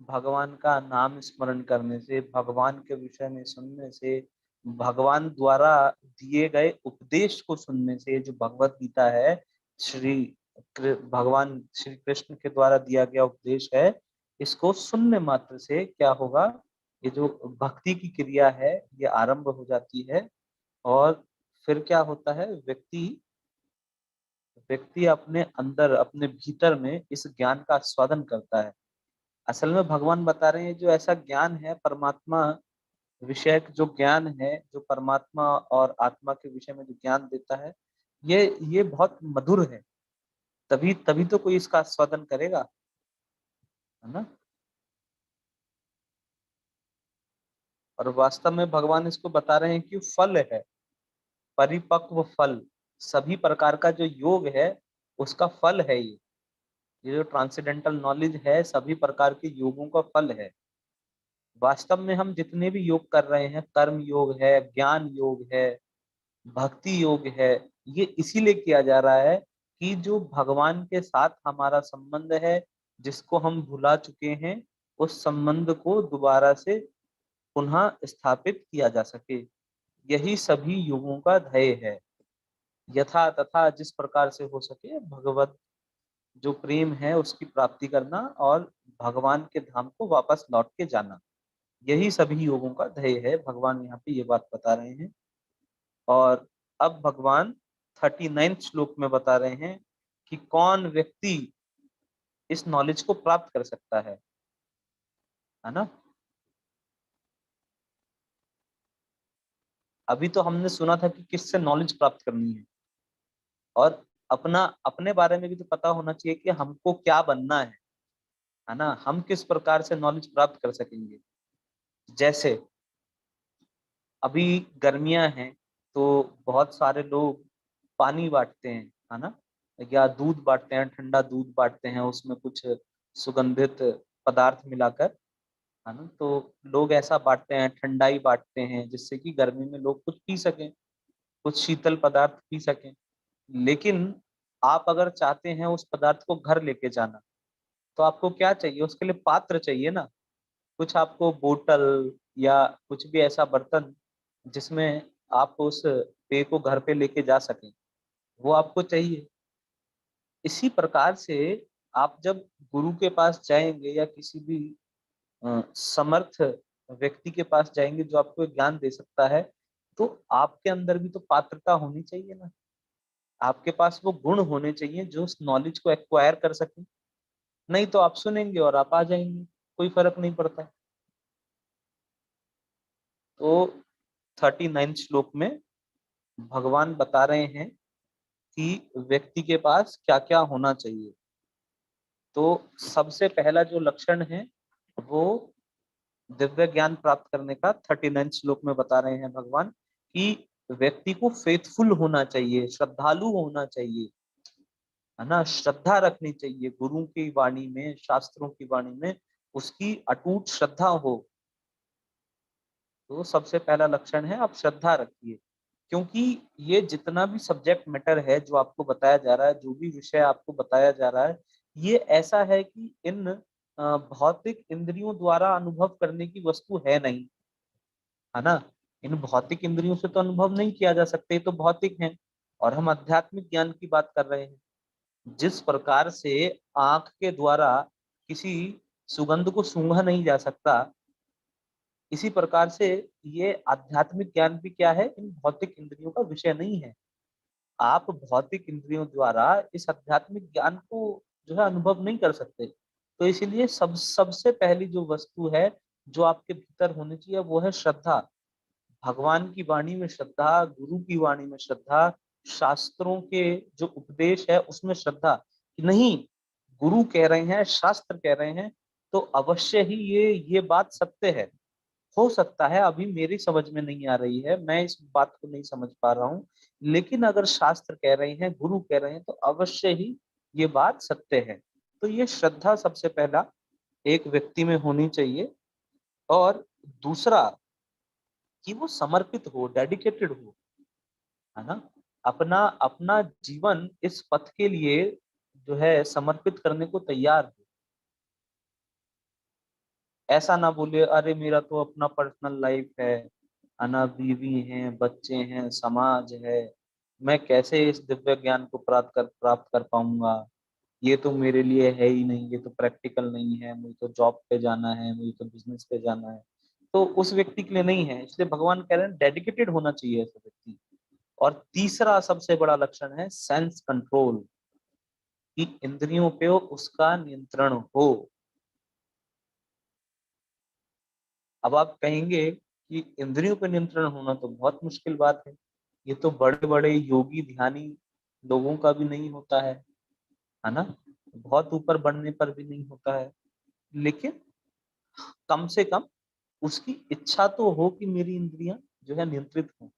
भगवान का नाम स्मरण करने से, भगवान के विषय में सुनने से, भगवान द्वारा दिए गए उपदेश को सुनने से, जो भगवत गीता है, श्री भगवान श्री कृष्ण के द्वारा दिया गया उपदेश है, इसको सुनने मात्र से क्या होगा, ये जो भक्ति की क्रिया है ये आरंभ हो जाती है। और फिर क्या होता है, व्यक्ति व्यक्ति अपने अंदर, अपने भीतर में इस ज्ञान का आस्वादन करता है। असल में भगवान बता रहे हैं, जो ऐसा ज्ञान है परमात्मा विषयक जो ज्ञान है, जो परमात्मा और आत्मा के विषय में जो ज्ञान देता है, ये बहुत मधुर है, तभी तभी तो कोई इसका आस्वादन करेगा, है ना। और वास्तव में भगवान इसको बता रहे हैं कि फल है, परिपक्व फल, सभी प्रकार का जो योग है उसका फल है ये जो ट्रांसेंडेंटल नॉलेज है सभी प्रकार के योगों का फल है। वास्तव में हम जितने भी योग कर रहे हैं, कर्म योग है, ज्ञान योग है, भक्ति योग है, ये इसीलिए किया जा रहा है कि जो भगवान के साथ हमारा संबंध है, जिसको हम भुला चुके हैं, उस संबंध को दोबारा से पुनः स्थापित किया जा सके। यही सभी युगों का ध्येय है। यथा तथा जिस प्रकार से हो सके भगवत जो प्रेम है उसकी प्राप्ति करना और भगवान के धाम को वापस लौट के जाना, यही सभी योगों का ध्येय है। भगवान यहाँ पे ये बात बता रहे हैं। और अब भगवान 39 श्लोक में बता रहे हैं कि कौन व्यक्ति इस नॉलेज को प्राप्त कर सकता है ना। अभी तो हमने सुना था कि किससे नॉलेज प्राप्त करनी है, और अपना अपने बारे में भी तो पता होना चाहिए कि हमको क्या बनना है ना। हम किस प्रकार से नॉलेज प्राप्त कर सकेंगे। जैसे अभी गर्मियां हैं तो बहुत सारे लोग पानी बांटते हैं, है ना, या दूध बांटते हैं, ठंडा दूध बांटते हैं, उसमें कुछ सुगंधित पदार्थ मिलाकर, है ना। तो लोग ऐसा बांटते हैं, ठंडाई बांटते हैं, जिससे कि गर्मी में लोग कुछ पी सकें, कुछ शीतल पदार्थ पी सकें। लेकिन आप अगर चाहते हैं उस पदार्थ को घर लेके जाना, तो आपको क्या चाहिए, उसके लिए पात्र चाहिए ना। कुछ आपको बोतल या कुछ भी ऐसा बर्तन जिसमें आप उस पेय को घर पे लेके जा सकें, वो आपको चाहिए। इसी प्रकार से आप जब गुरु के पास जाएंगे या किसी भी समर्थ व्यक्ति के पास जाएंगे जो आपको ज्ञान दे सकता है, तो आपके अंदर भी तो पात्रता होनी चाहिए ना। आपके पास वो गुण होने चाहिए जो उस नॉलेज को एक्वायर कर सके। नहीं तो आप सुनेंगे और आप आ जाएंगे, कोई फर्क नहीं पड़ता। तो 39 श्लोक में भगवान बता रहे हैं कि व्यक्ति के पास क्या क्या होना चाहिए। तो सबसे पहला जो लक्षण है वो दिव्य ज्ञान प्राप्त करने का 39 श्लोक में बता रहे हैं भगवान कि व्यक्ति को फेथफुल होना चाहिए, श्रद्धालु होना चाहिए, है ना। श्रद्धा रखनी चाहिए गुरु की वाणी में, शास्त्रों की वाणी में उसकी अटूट श्रद्धा हो। तो सबसे पहला लक्षण है आप श्रद्धा रखिए, क्योंकि ये जितना भी सब्जेक्ट मैटर है जो आपको बताया जा रहा है, जो भी विषय आपको बताया जा रहा है, ये ऐसा है कि इन भौतिक इंद्रियों द्वारा अनुभव करने की वस्तु है नहीं, है ना। इन भौतिक इंद्रियों से तो अनुभव नहीं किया जा सकता, ये तो भौतिक है। और हम आध्यात्मिक ज्ञान की बात कर रहे हैं। जिस प्रकार से आंख के द्वारा किसी सुगंध को सूंघा नहीं जा सकता, इसी प्रकार से ये आध्यात्मिक ज्ञान भी क्या है, इन भौतिक इंद्रियों का विषय नहीं है। आप भौतिक इंद्रियों द्वारा इस आध्यात्मिक ज्ञान को जो है अनुभव नहीं कर सकते। तो इसीलिए सबसे पहली जो वस्तु है जो आपके भीतर होनी चाहिए वो है श्रद्धा। भगवान की वाणी में श्रद्धा, गुरु की वाणी में श्रद्धा, शास्त्रों के जो उपदेश है उसमें श्रद्धा कि नहीं, गुरु कह रहे हैं, शास्त्र कह रहे हैं, तो अवश्य ही ये बात सत्य है। हो सकता है अभी मेरी समझ में नहीं आ रही है, मैं इस बात को नहीं समझ पा रहा हूँ, लेकिन अगर शास्त्र कह रहे हैं, गुरु कह रहे हैं, तो अवश्य ही ये बात सत्य है। तो ये श्रद्धा सबसे पहला एक व्यक्ति में होनी चाहिए। और दूसरा कि वो समर्पित हो, डेडिकेटेड हो, है ना। अपना अपना जीवन इस पथ के लिए जो है समर्पित करने को तैयार हो। ऐसा ना बोले अरे मेरा तो अपना पर्सनल लाइफ है ना, बीवी है, बच्चे हैं, समाज है, मैं कैसे इस दिव्य ज्ञान को प्राप्त कर पाऊंगा। ये तो मेरे लिए है ही नहीं, ये तो प्रैक्टिकल नहीं है, मुझे तो जॉब पे जाना है, मुझे तो बिजनेस पे जाना है। तो उस व्यक्ति के लिए नहीं है। इसलिए भगवान कह रहे हैं डेडिकेटेड होना चाहिए ऐसा व्यक्ति। और तीसरा सबसे बड़ा लक्षण है सेंस कंट्रोल, कि इंद्रियों पे उसका नियंत्रण हो। अब आप कहेंगे कि इंद्रियों पे नियंत्रण होना तो बहुत मुश्किल बात है, ये तो बड़े बड़े योगी ध्यानी लोगों का भी नहीं होता है ना, बहुत ऊपर बढ़ने पर भी नहीं होता है, लेकिन कम से कम उसकी इच्छा तो हो कि मेरी इंद्रियां जो है नियंत्रित हो,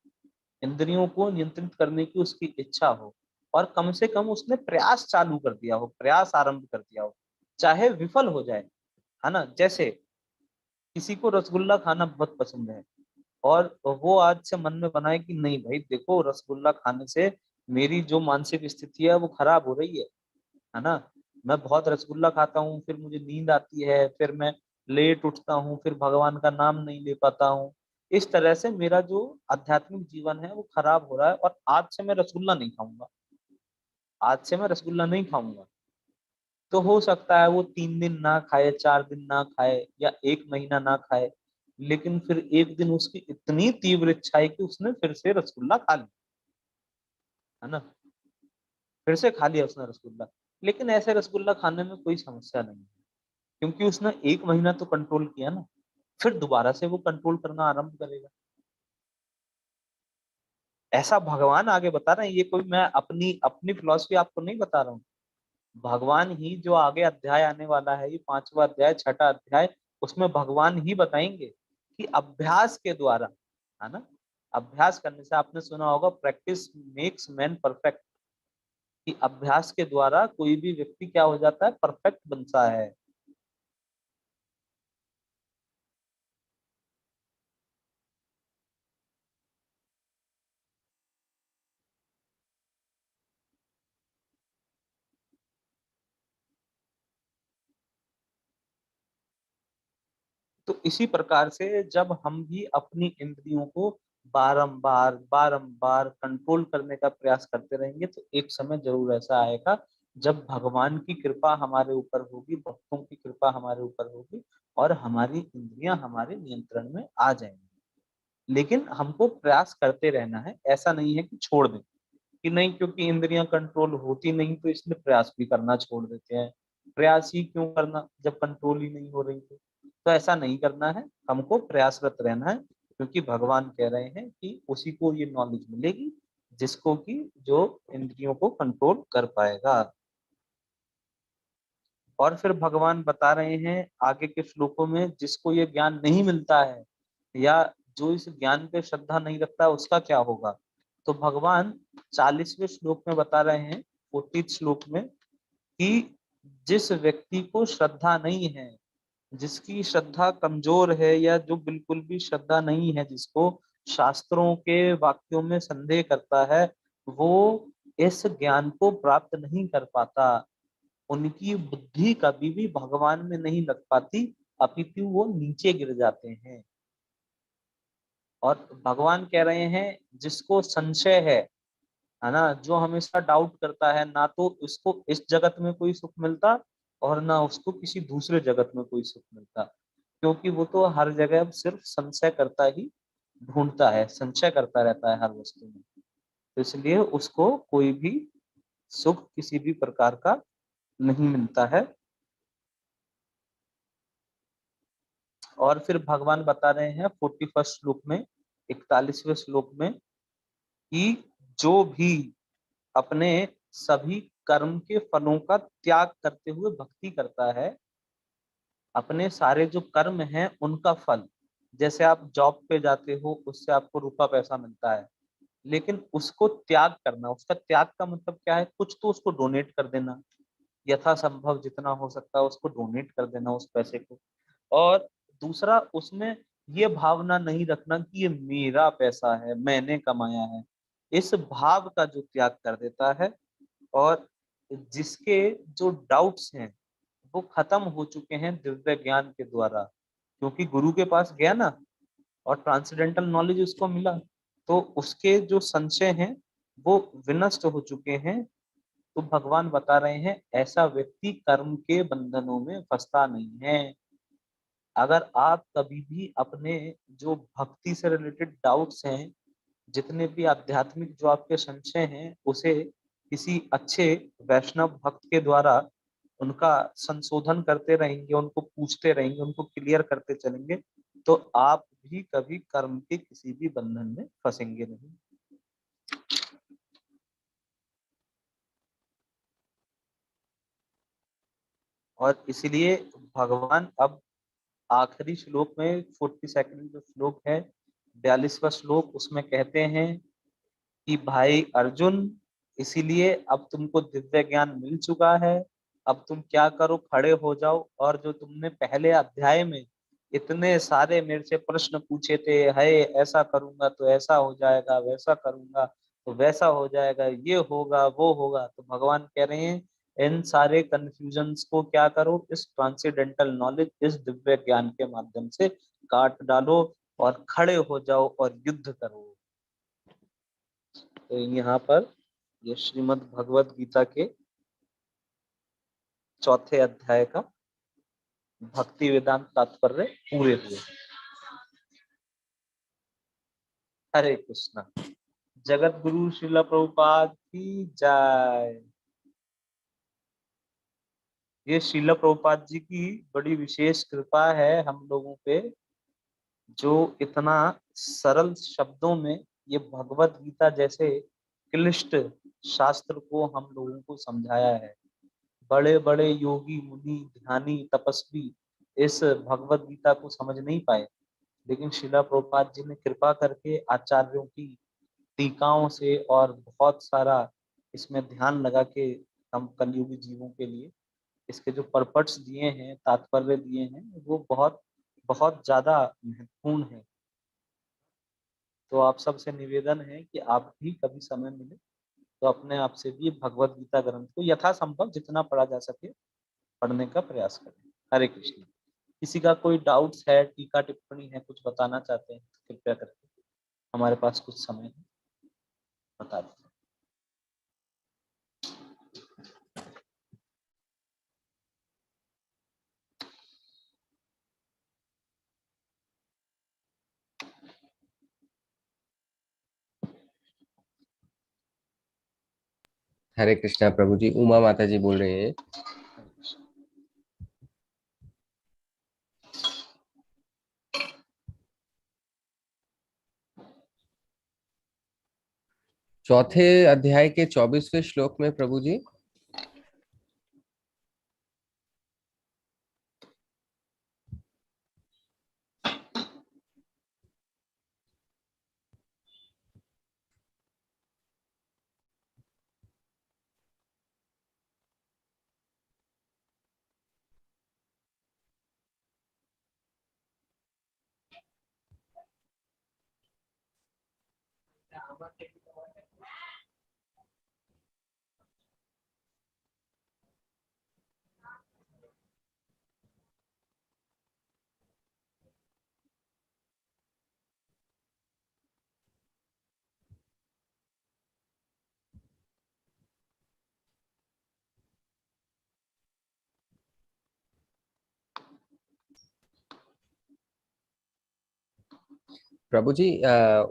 इंद्रियों को नियंत्रित करने की उसकी इच्छा हो, और कम से कम उसने प्रयास चालू कर दिया हो, प्रयास आरंभ कर दिया हो, चाहे विफल हो जाए, है ना। जैसे किसी को रसगुल्ला खाना बहुत पसंद है, और वो आज से मन में बनाए कि नहीं भाई देखो, रसगुल्ला खाने से मेरी जो मानसिक स्थिति है वो खराब हो रही है ना। मैं बहुत रसगुल्ला खाता हूँ, फिर मुझे नींद आती है, फिर मैं लेट उठता हूँ, फिर भगवान का नाम नहीं ले पाता हूँ, इस तरह से मेरा जो आध्यात्मिक जीवन है वो खराब हो रहा है, और आज से मैं रसगुल्ला नहीं खाऊंगा, आज से मैं रसगुल्ला नहीं खाऊंगा। तो हो सकता है वो 3 दिन ना खाए, 4 दिन ना खाए, या 1 महीना ना खाए, लेकिन फिर एक दिन उसकी इतनी तीव्र इच्छा है कि उसने फिर से रसगुल्ला खा लिया, है ना, फिर से खा लिया उसने रसगुल्ला। लेकिन ऐसे रसगुल्ला खाने में कोई समस्या नहीं है, क्योंकि उसने 1 महीना तो कंट्रोल किया ना, फिर दोबारा से वो कंट्रोल करना आरंभ करेगा। ऐसा भगवान आगे बता रहे हैं, ये कोई मैं अपनी अपनी फिलॉसफी आपको नहीं बता रहा हूँ, भगवान ही जो आगे अध्याय आने वाला है, ये 5वां अध्याय 6ठा अध्याय, उसमें भगवान ही बताएंगे कि अभ्यास के द्वारा, है ना, अभ्यास करने से, आपने सुना होगा प्रैक्टिस मेक्स मैन परफेक्ट, कि अभ्यास के द्वारा कोई भी व्यक्ति क्या हो जाता है, परफेक्ट बनता है। तो इसी प्रकार से जब हम भी अपनी इंद्रियों को बारंबार बारंबार कंट्रोल करने का प्रयास करते रहेंगे, तो एक समय जरूर ऐसा आएगा जब भगवान की कृपा हमारे ऊपर होगी, भक्तों की कृपा हमारे ऊपर होगी, और हमारी इंद्रियां हमारे नियंत्रण में आ जाएंगी। लेकिन हमको प्रयास करते रहना है, ऐसा नहीं है कि छोड़ दें, कि नहीं क्योंकि इंद्रियां कंट्रोल होती नहीं तो इसलिए प्रयास भी करना छोड़ देते हैं, प्रयास ही क्यों करना जब कंट्रोल ही नहीं हो रही तो ऐसा नहीं करना है, हमको प्रयासरत रहना है, क्योंकि भगवान कह रहे हैं कि उसी को ये नॉलेज मिलेगी जिसको कि जो इंद्रियों को कंट्रोल कर पाएगा। और फिर भगवान बता रहे हैं आगे के श्लोकों में, जिसको ये ज्ञान नहीं मिलता है, या जो इस ज्ञान पे श्रद्धा नहीं रखता, उसका क्या होगा। तो भगवान 40वें श्लोक में बता रहे हैं, 40 श्लोक में, कि जिस व्यक्ति को श्रद्धा नहीं है, जिसकी श्रद्धा कमजोर है, या जो बिल्कुल भी श्रद्धा नहीं है, जिसको शास्त्रों के वाक्यों में संदेह करता है, वो इस ज्ञान को प्राप्त नहीं कर पाता, उनकी बुद्धि कभी भी भगवान में नहीं लग पाती, अपितु वो नीचे गिर जाते हैं। और भगवान कह रहे हैं जिसको संशय है ना, जो हमेशा डाउट करता है, ना तो उसको इस जगत में कोई सुख मिलता, और ना उसको किसी दूसरे जगत में कोई सुख मिलता, क्योंकि वो तो हर जगह अब सिर्फ संशय करता ही ढूंढता है, संशय करता रहता है हर वस्तु में, तो इसलिए उसको कोई भी सुख किसी भी प्रकार का नहीं मिलता है। और फिर भगवान बता रहे हैं 41 श्लोक में, 41वें श्लोक में, कि जो भी अपने सभी कर्म के फलों का त्याग करते हुए भक्ति करता है, अपने सारे जो कर्म हैं उनका फल, जैसे आप जॉब पे जाते हो, उससे आपको रुपया पैसा मिलता है, लेकिन उसको त्याग करना, उसका त्याग का मतलब क्या है, कुछ तो उसको डोनेट कर देना, यथासंभव जितना हो सकता है उसको डोनेट कर देना उस पैसे को। और दूसरा, उसमें ये भावना नहीं रखना कि ये मेरा पैसा है, मैंने कमाया है, इस भाव का जो त्याग कर देता है, और जिसके जो डाउट्स हैं वो खत्म हो चुके हैं दिव्य ज्ञान के द्वारा, क्योंकि गुरु के पास गया ना, और ट्रांसेंडेंटल नॉलेज उसको मिला, तो उसके जो संशय हैं वो विनष्ट हो चुके हैं। तो भगवान बता रहे हैं ऐसा व्यक्ति कर्म के बंधनों में फंसता नहीं है। अगर आप कभी भी अपने जो भक्ति से रिलेटेड डाउट्स हैं, जितने भी आध्यात्मिक जो आपके संशय हैं, उसे किसी अच्छे वैष्णव भक्त के द्वारा उनका संशोधन करते रहेंगे, उनको पूछते रहेंगे, उनको क्लियर करते चलेंगे, तो आप भी कभी कर्म के किसी भी बंधन में फंसेंगे नहीं। और इसलिए भगवान अब आखिरी श्लोक में 42nd जो श्लोक है, 42वां श्लोक, उसमें कहते हैं कि भाई अर्जुन, इसीलिए अब तुमको दिव्य ज्ञान मिल चुका है, अब तुम क्या करो, खड़े हो जाओ, और जो तुमने पहले अध्याय में इतने सारे मेरे से प्रश्न पूछे थे, है ऐसा करूंगा तो ऐसा हो जाएगा, वैसा करूंगा तो वैसा हो जाएगा, ये होगा वो होगा, तो भगवान कह रहे हैं इन सारे कंफ्यूजन्स को क्या करो, इस ट्रांसेंडेंटल नॉलेज, इस दिव्य ज्ञान के माध्यम से काट डालो और खड़े हो जाओ और युद्ध करो। तो यहाँ पर ये श्रीमद् भगवत गीता के चौथे अध्याय का भक्ति वेदांत तात्पर्य पूरे हुए। हरे कृष्णा। जगत गुरु श्रील प्रभुपाद की जय। ये श्रील प्रभुपाद जी की बड़ी विशेष कृपा है हम लोगों पे, जो इतना सरल शब्दों में ये भगवत गीता जैसे क्लिष्ट शास्त्र को हम लोगों को समझाया है। बड़े बड़े योगी मुनि ध्यानी तपस्वी इस भगवत गीता को समझ नहीं पाए, लेकिन शिला प्रभुपाद जी ने कृपा करके आचार्यों की टीकाओं से और बहुत सारा इसमें ध्यान लगा के हम कलयुगी जीवों के लिए इसके जो परपट्स दिए हैं, तात्पर्य दिए हैं, वो बहुत बहुत ज्यादा महत्वपूर्ण है। तो आप सबसे निवेदन है कि आप भी कभी समय मिले तो अपने आप से भी भगवत गीता ग्रंथ को यथासंभव जितना पढ़ा जा सके पढ़ने का प्रयास करें। हरे कृष्ण। किसी का कोई डाउट्स है, टीका टिप्पणी है, कुछ बताना चाहते हैं तो कृपया करके, हमारे पास कुछ समय है, बता दें। हरे कृष्णा प्रभु जी। उमा माता जी बोल रहे हैं। चौथे अध्याय के 24वें श्लोक में प्रभु जी। प्रभु जी,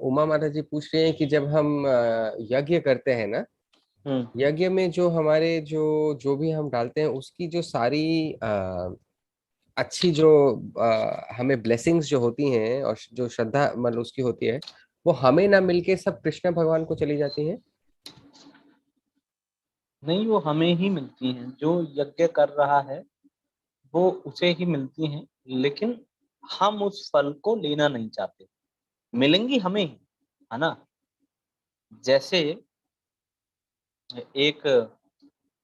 उमा माता जी पूछ रहे हैं कि जब हम यज्ञ करते हैं ना, हम्म। यज्ञ में जो हमारे जो जो भी हम डालते हैं उसकी जो सारी अच्छी जो हमें ब्लेसिंग्स जो होती हैं और जो श्रद्धा मतलब उसकी होती है, वो हमें ना मिलके सब कृष्ण भगवान को चली जाती हैं। नहीं, वो हमें ही मिलती हैं, जो यज्ञ कर रहा है वो उसे ही मिलती हैं, लेकिन हम उस फल को लेना नहीं चाहते। मिलेंगी हमें ही, है ना। जैसे एक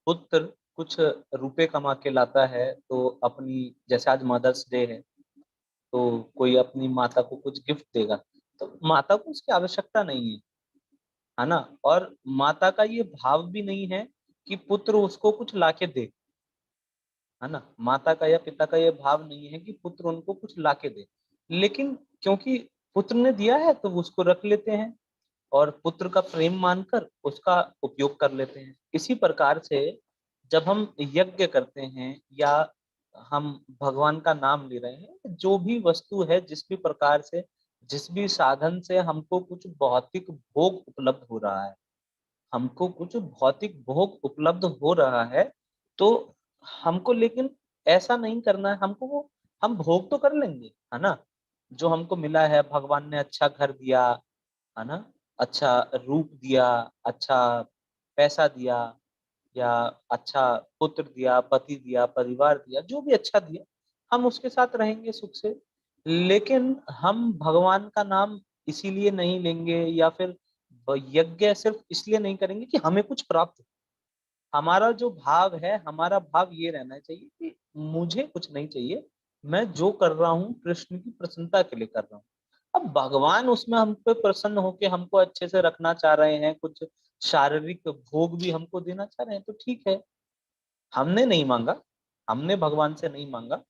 पुत्र कुछ रुपए कमा के लाता है, तो अपनी, जैसे आज मदर्स डे है, तो कोई अपनी माता को कुछ गिफ्ट देगा, तो माता को उसकी आवश्यकता नहीं है ना। और माता का ये भाव भी नहीं है कि पुत्र उसको कुछ लाके दे, है ना। माता का या पिता का ये भाव नहीं है कि पुत्र उनको कुछ लाके दे, लेकिन क्योंकि पुत्र ने दिया है तो वो उसको रख लेते हैं और पुत्र का प्रेम मानकर उसका उपयोग कर लेते हैं। इसी प्रकार से जब हम यज्ञ करते हैं या हम भगवान का नाम ले रहे हैं, जो भी वस्तु है, जिस भी प्रकार से, जिस भी साधन से हमको कुछ भौतिक भोग उपलब्ध हो रहा है, हमको कुछ भौतिक भोग उपलब्ध हो रहा है, तो हमको लेकिन ऐसा नहीं करना है। हमको वो, हम भोग तो कर लेंगे, है ना। जो हमको मिला है, भगवान ने अच्छा घर दिया, है ना, अच्छा रूप दिया, अच्छा पैसा दिया, या अच्छा पुत्र दिया, पति दिया, परिवार दिया, जो भी अच्छा दिया, हम उसके साथ रहेंगे सुख से। लेकिन हम भगवान का नाम इसीलिए नहीं लेंगे, या फिर यज्ञ सिर्फ इसलिए नहीं करेंगे कि हमें कुछ प्राप्त हो। हमारा जो भाव है, हमारा भाव ये रहना चाहिए कि मुझे कुछ नहीं चाहिए, मैं जो कर रहा हूँ कृष्ण की प्रसन्नता के लिए कर रहा हूँ। अब भगवान उसमें हम पे प्रसन्न होके हमको अच्छे से रखना चाह रहे हैं, कुछ शारीरिक भोग भी हमको देना चाह रहे हैं, तो ठीक है। हमने नहीं मांगा, हमने भगवान से नहीं मांगा,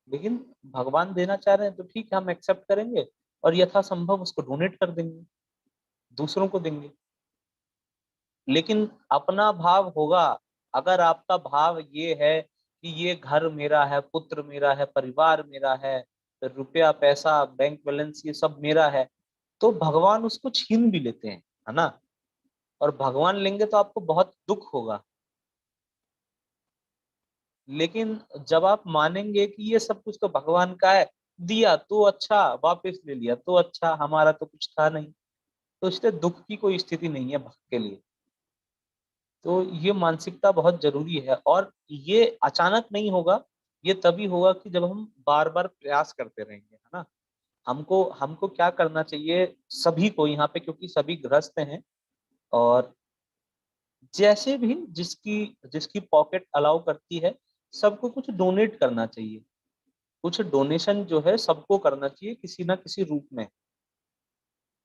लेकिन भगवान देना चाह रहे हैं तो ठीक है, हम एक्सेप्ट करेंगे और यथासंभव उसको डोनेट कर देंगे, दूसरों को देंगे। लेकिन अपना भाव होगा, अगर आपका भाव ये है कि ये घर मेरा है, पुत्र मेरा है, परिवार मेरा है, तो रुपया पैसा बैंक बैलेंस ये सब मेरा है, तो भगवान उसको छीन भी लेते हैं, है ना। और भगवान लेंगे तो आपको बहुत दुख होगा। लेकिन जब आप मानेंगे कि ये सब कुछ तो भगवान का है, दिया तो अच्छा, वापस ले लिया तो अच्छा, हमारा तो कुछ था नहीं, तो इसलिए दुख की कोई स्थिति नहीं है भक्त के लिए। तो ये मानसिकता बहुत जरूरी है, और ये अचानक नहीं होगा। ये तभी होगा कि जब हम बार बार प्रयास करते रहेंगे, है ना। हमको हमको क्या करना चाहिए सभी को यहाँ पे, क्योंकि सभी गृहस्थ हैं, और जैसे भी जिसकी जिसकी पॉकेट अलाउ करती है, सबको कुछ डोनेट करना चाहिए। कुछ डोनेशन जो है सबको करना चाहिए किसी ना किसी रूप में,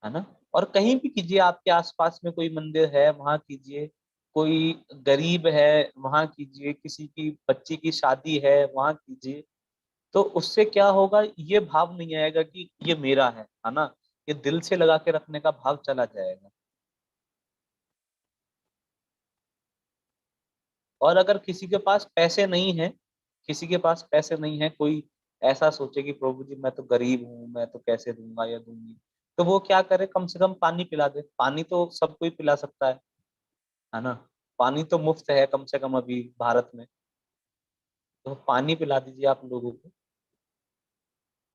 है ना। और कहीं भी कीजिए, आपके आसपास में कोई मंदिर है वहां कीजिए, कोई गरीब है वहां कीजिए, किसी की बच्ची की शादी है वहां कीजिए। तो उससे क्या होगा, ये भाव नहीं आएगा कि ये मेरा है ना। ये दिल से लगा के रखने का भाव चला जाएगा। और अगर किसी के पास पैसे नहीं है, किसी के पास पैसे नहीं है, कोई ऐसा सोचे कि प्रभु जी मैं तो गरीब हूँ, मैं तो कैसे दूंगा या दूंगी, तो वो क्या करे, कम से कम पानी पिला दे। पानी तो सब कोई पिला सकता है ना। पानी तो मुफ्त है कम से कम अभी भारत में, तो पानी पिला दीजिए आप लोगों को,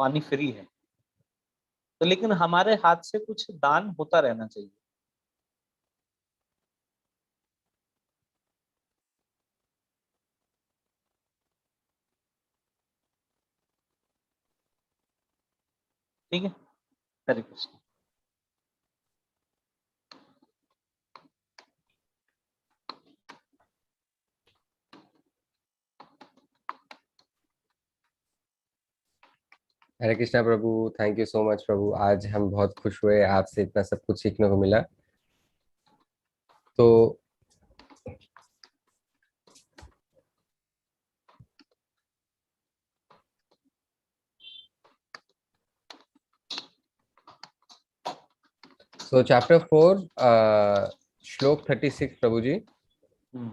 पानी फ्री है। तो लेकिन हमारे हाथ से कुछ दान होता रहना चाहिए। ठीक है। हरे कृष्ण। हरे कृष्णा प्रभु। थैंक यू सो मच प्रभु, आज हम बहुत खुश हुए, आपसे इतना सब कुछ सीखने को मिला। तो चैप्टर 4, श्लोक 36 प्रभु जी। हम्म।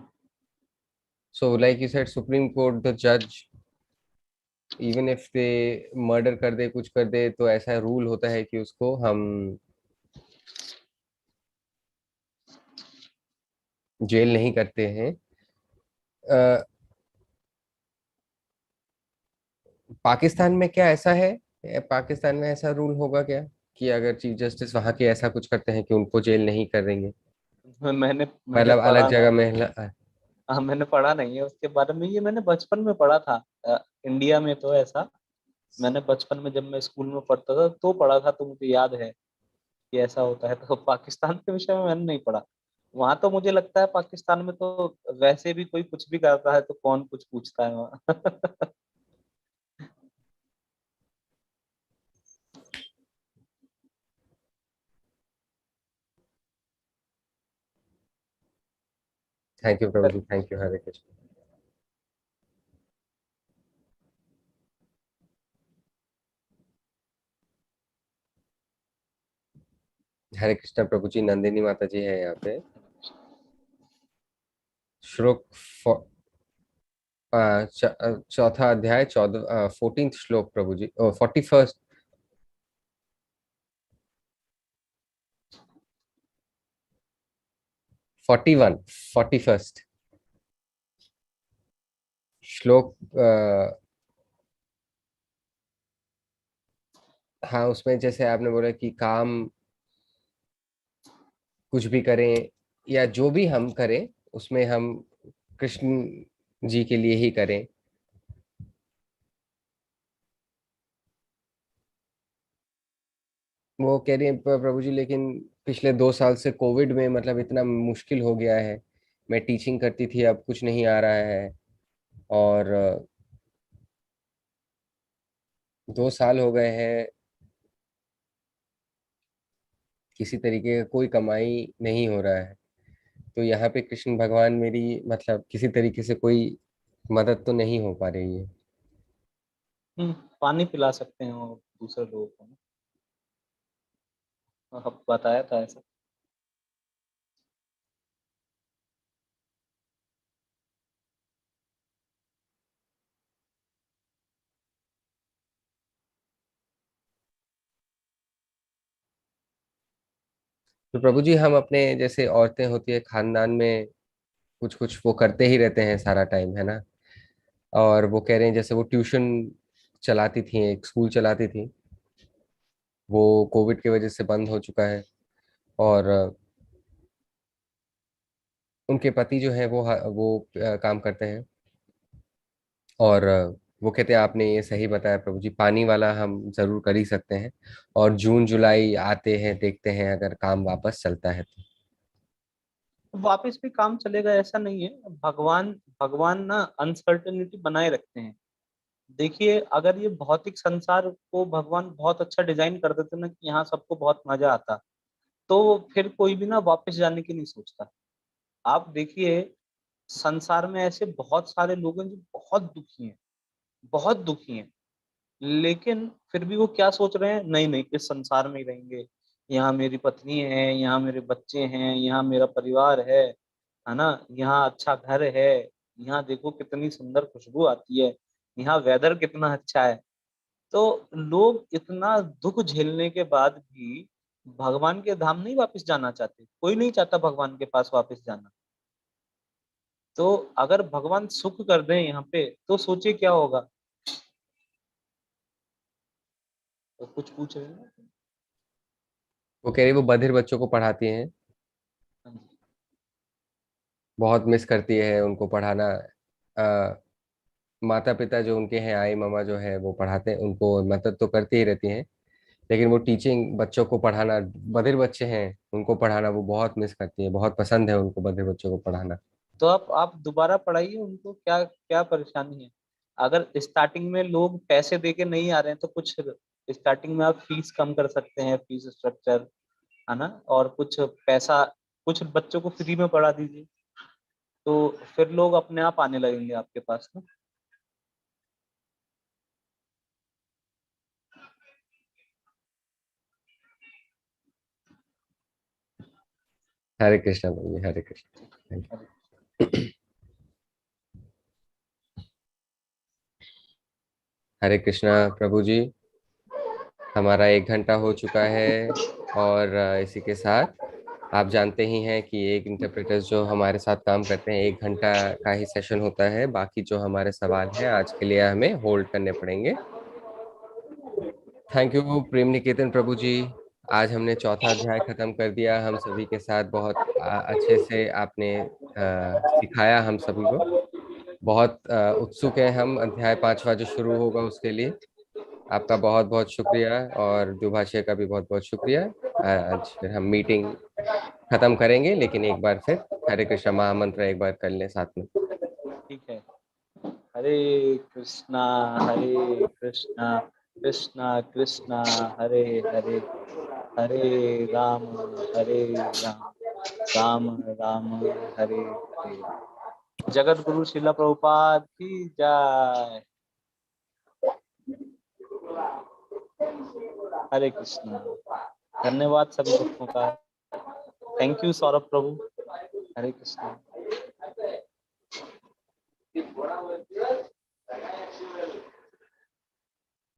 So like you said, Supreme Court, the judge, even if they murder कर दे, कुछ कर दे, तो ऐसा रूल होता है कि उसको हम जेल नहीं करते हैं। अ, पाकिस्तान में क्या ऐसा है? पाकिस्तान में ऐसा रूल होगा क्या कि अगर चीफ जस्टिस वहां के ऐसा कुछ करते हैं कि उनको जेल नहीं करेंगे? मैंने मैंने मतलब अलग पढ़ा जगह नहीं। में हाँ, मैंने पढ़ा नहीं है उसके बारे में, ये मैंने बचपन में पढ़ा था। इंडिया में तो ऐसा, मैंने बचपन में जब मैं स्कूल में पढ़ता था तो पढ़ा था, तो मुझे याद है कि ऐसा होता है। तो पाकिस्तान के विषय में मैंने नहीं पढ़ा। वहां तो मुझे लगता है पाकिस्तान में तो वैसे भी कोई कुछ भी करता है तो कौन कुछ पूछता है वहाँ। थैंक यू प्रभु जी, थैंक यू। हरे कृष्ण। हरे कृष्ण प्रभु जी, नंदिनी माता जी है यहाँ पे। श्लोक चौथा अध्याय, 14th श्लोक प्रभु जी, 41st, 41, 41st श्लोक। हाँ, उसमें जैसे आपने बोला कि काम कुछ भी करें या जो भी हम करें, उसमें हम कृष्ण जी के लिए ही करें। वो कह रही है प्रभु जी, लेकिन पिछले 2 साल से कोविड में मतलब इतना मुश्किल हो गया है। मैं टीचिंग करती थी, अब कुछ नहीं आ रहा है। और 2 साल हो गए हैं, किसी तरीके का कोई कमाई नहीं हो रहा है। तो यहाँ पे कृष्ण भगवान मेरी मतलब किसी तरीके से कोई मदद तो नहीं हो पा रही है। पानी पिला सकते हैं वो दूसरे लोगों को ना। अब बताया था ऐसा। तो प्रभु जी, हम अपने जैसे औरतें होती है खानदान में कुछ कुछ वो करते ही रहते हैं सारा टाइम, है ना। और वो कह रहे हैं जैसे वो ट्यूशन चलाती थी, एक स्कूल चलाती थी, वो कोविड की वजह से बंद हो चुका है। और उनके पति जो है वो काम करते हैं। और वो कहते हैं आपने ये सही बताया प्रभु जी, पानी वाला हम जरूर कर ही सकते हैं। और जून जुलाई आते हैं, देखते हैं अगर काम वापस चलता है तो। वापस भी काम चलेगा ऐसा नहीं है। भगवान भगवान ना अनसर्टेनिटी बनाए रखते हैं। देखिए, अगर ये भौतिक संसार को भगवान बहुत अच्छा डिजाइन कर देते ना कि यहाँ सबको बहुत मजा आता, तो फिर कोई भी ना वापस जाने की नहीं सोचता। आप देखिए, संसार में ऐसे बहुत सारे लोग हैं जो बहुत दुखी हैं, बहुत दुखी हैं। लेकिन फिर भी वो क्या सोच रहे हैं, नहीं नहीं इस संसार में ही रहेंगे। यहाँ मेरी पत्नी है, यहाँ मेरे बच्चे हैं, यहाँ मेरा परिवार है ना। यहाँ अच्छा घर है, यहाँ देखो कितनी सुंदर खुशबू आती है, यहाँ वेदर कितना अच्छा है। तो लोग इतना दुख झेलने के बाद भी भगवान के धाम नहीं वापस जाना चाहते। कोई नहीं चाहता भगवान के पास वापस जाना। तो अगर भगवान सुख कर दें यहाँ पे तो सोचिए क्या होगा। तो कुछ पूछ रहे हैं ना? वो कह रही वो बधिर बच्चों को पढ़ाती हैं, हाँ जी। बहुत मिस करती है उनको पढ़ाना। माता पिता जो उनके हैं, आई मामा जो है वो पढ़ाते हैं उनको, मदद तो करती ही रहती हैं। लेकिन वो टीचिंग, बच्चों को पढ़ाना, बधिर बच्चे हैं उनको पढ़ाना वो बहुत मिस करती है, बहुत पसंद है उनको बधिर बच्चों को पढ़ाना। तो आप दोबारा पढ़ाइए उनको, क्या क्या परेशानी है। अगर स्टार्टिंग में लोग पैसे दे के नहीं आ रहे हैं तो कुछ स्टार्टिंग में आप फीस कम कर सकते हैं, फीस स्ट्रक्चर, है ना। और कुछ पैसा, कुछ बच्चों को फ्री में पढ़ा दीजिए, तो फिर लोग अपने आप आने लगेंगे आपके पास ना। हरे कृष्णा प्रभु जी, हरे कृष्णा, थैंक अरे, यू। हरे कृष्णा प्रभु जी, हमारा 1 घंटा हो चुका है। और इसी के साथ आप जानते ही हैं कि एक इंटरप्रेटर्स जो हमारे साथ काम करते हैं, 1 घंटा का ही सेशन होता है, बाकी जो हमारे सवाल हैं आज के लिए हमें होल्ड करने पड़ेंगे। थैंक यू प्रेम निकेतन प्रभु जी। आज हमने चौथा अध्याय खत्म कर दिया हम सभी के साथ, बहुत अच्छे से आपने सिखाया हम सभी को। बहुत उत्सुक है हम अध्याय 5वां जो शुरू होगा उसके लिए। आपका बहुत बहुत शुक्रिया, और दुभाषी का भी बहुत बहुत शुक्रिया। आज फिर हम मीटिंग खत्म करेंगे, लेकिन एक बार फिर हरे कृष्ण महामंत्र एक बार कर लें साथ में। ठीक है। हरे कृष्णा, हरे कृष्णा, कृष्णा कृष्णा, हरे हरे, हरे राम, हरे राम, राम राम, हरे हरे। जगत गुरु शिला प्रभुपाद की जय। हरे कृष्णा। धन्यवाद सभी भक्तों का। Thank you Saurabh Prabhu. Hare Krishna.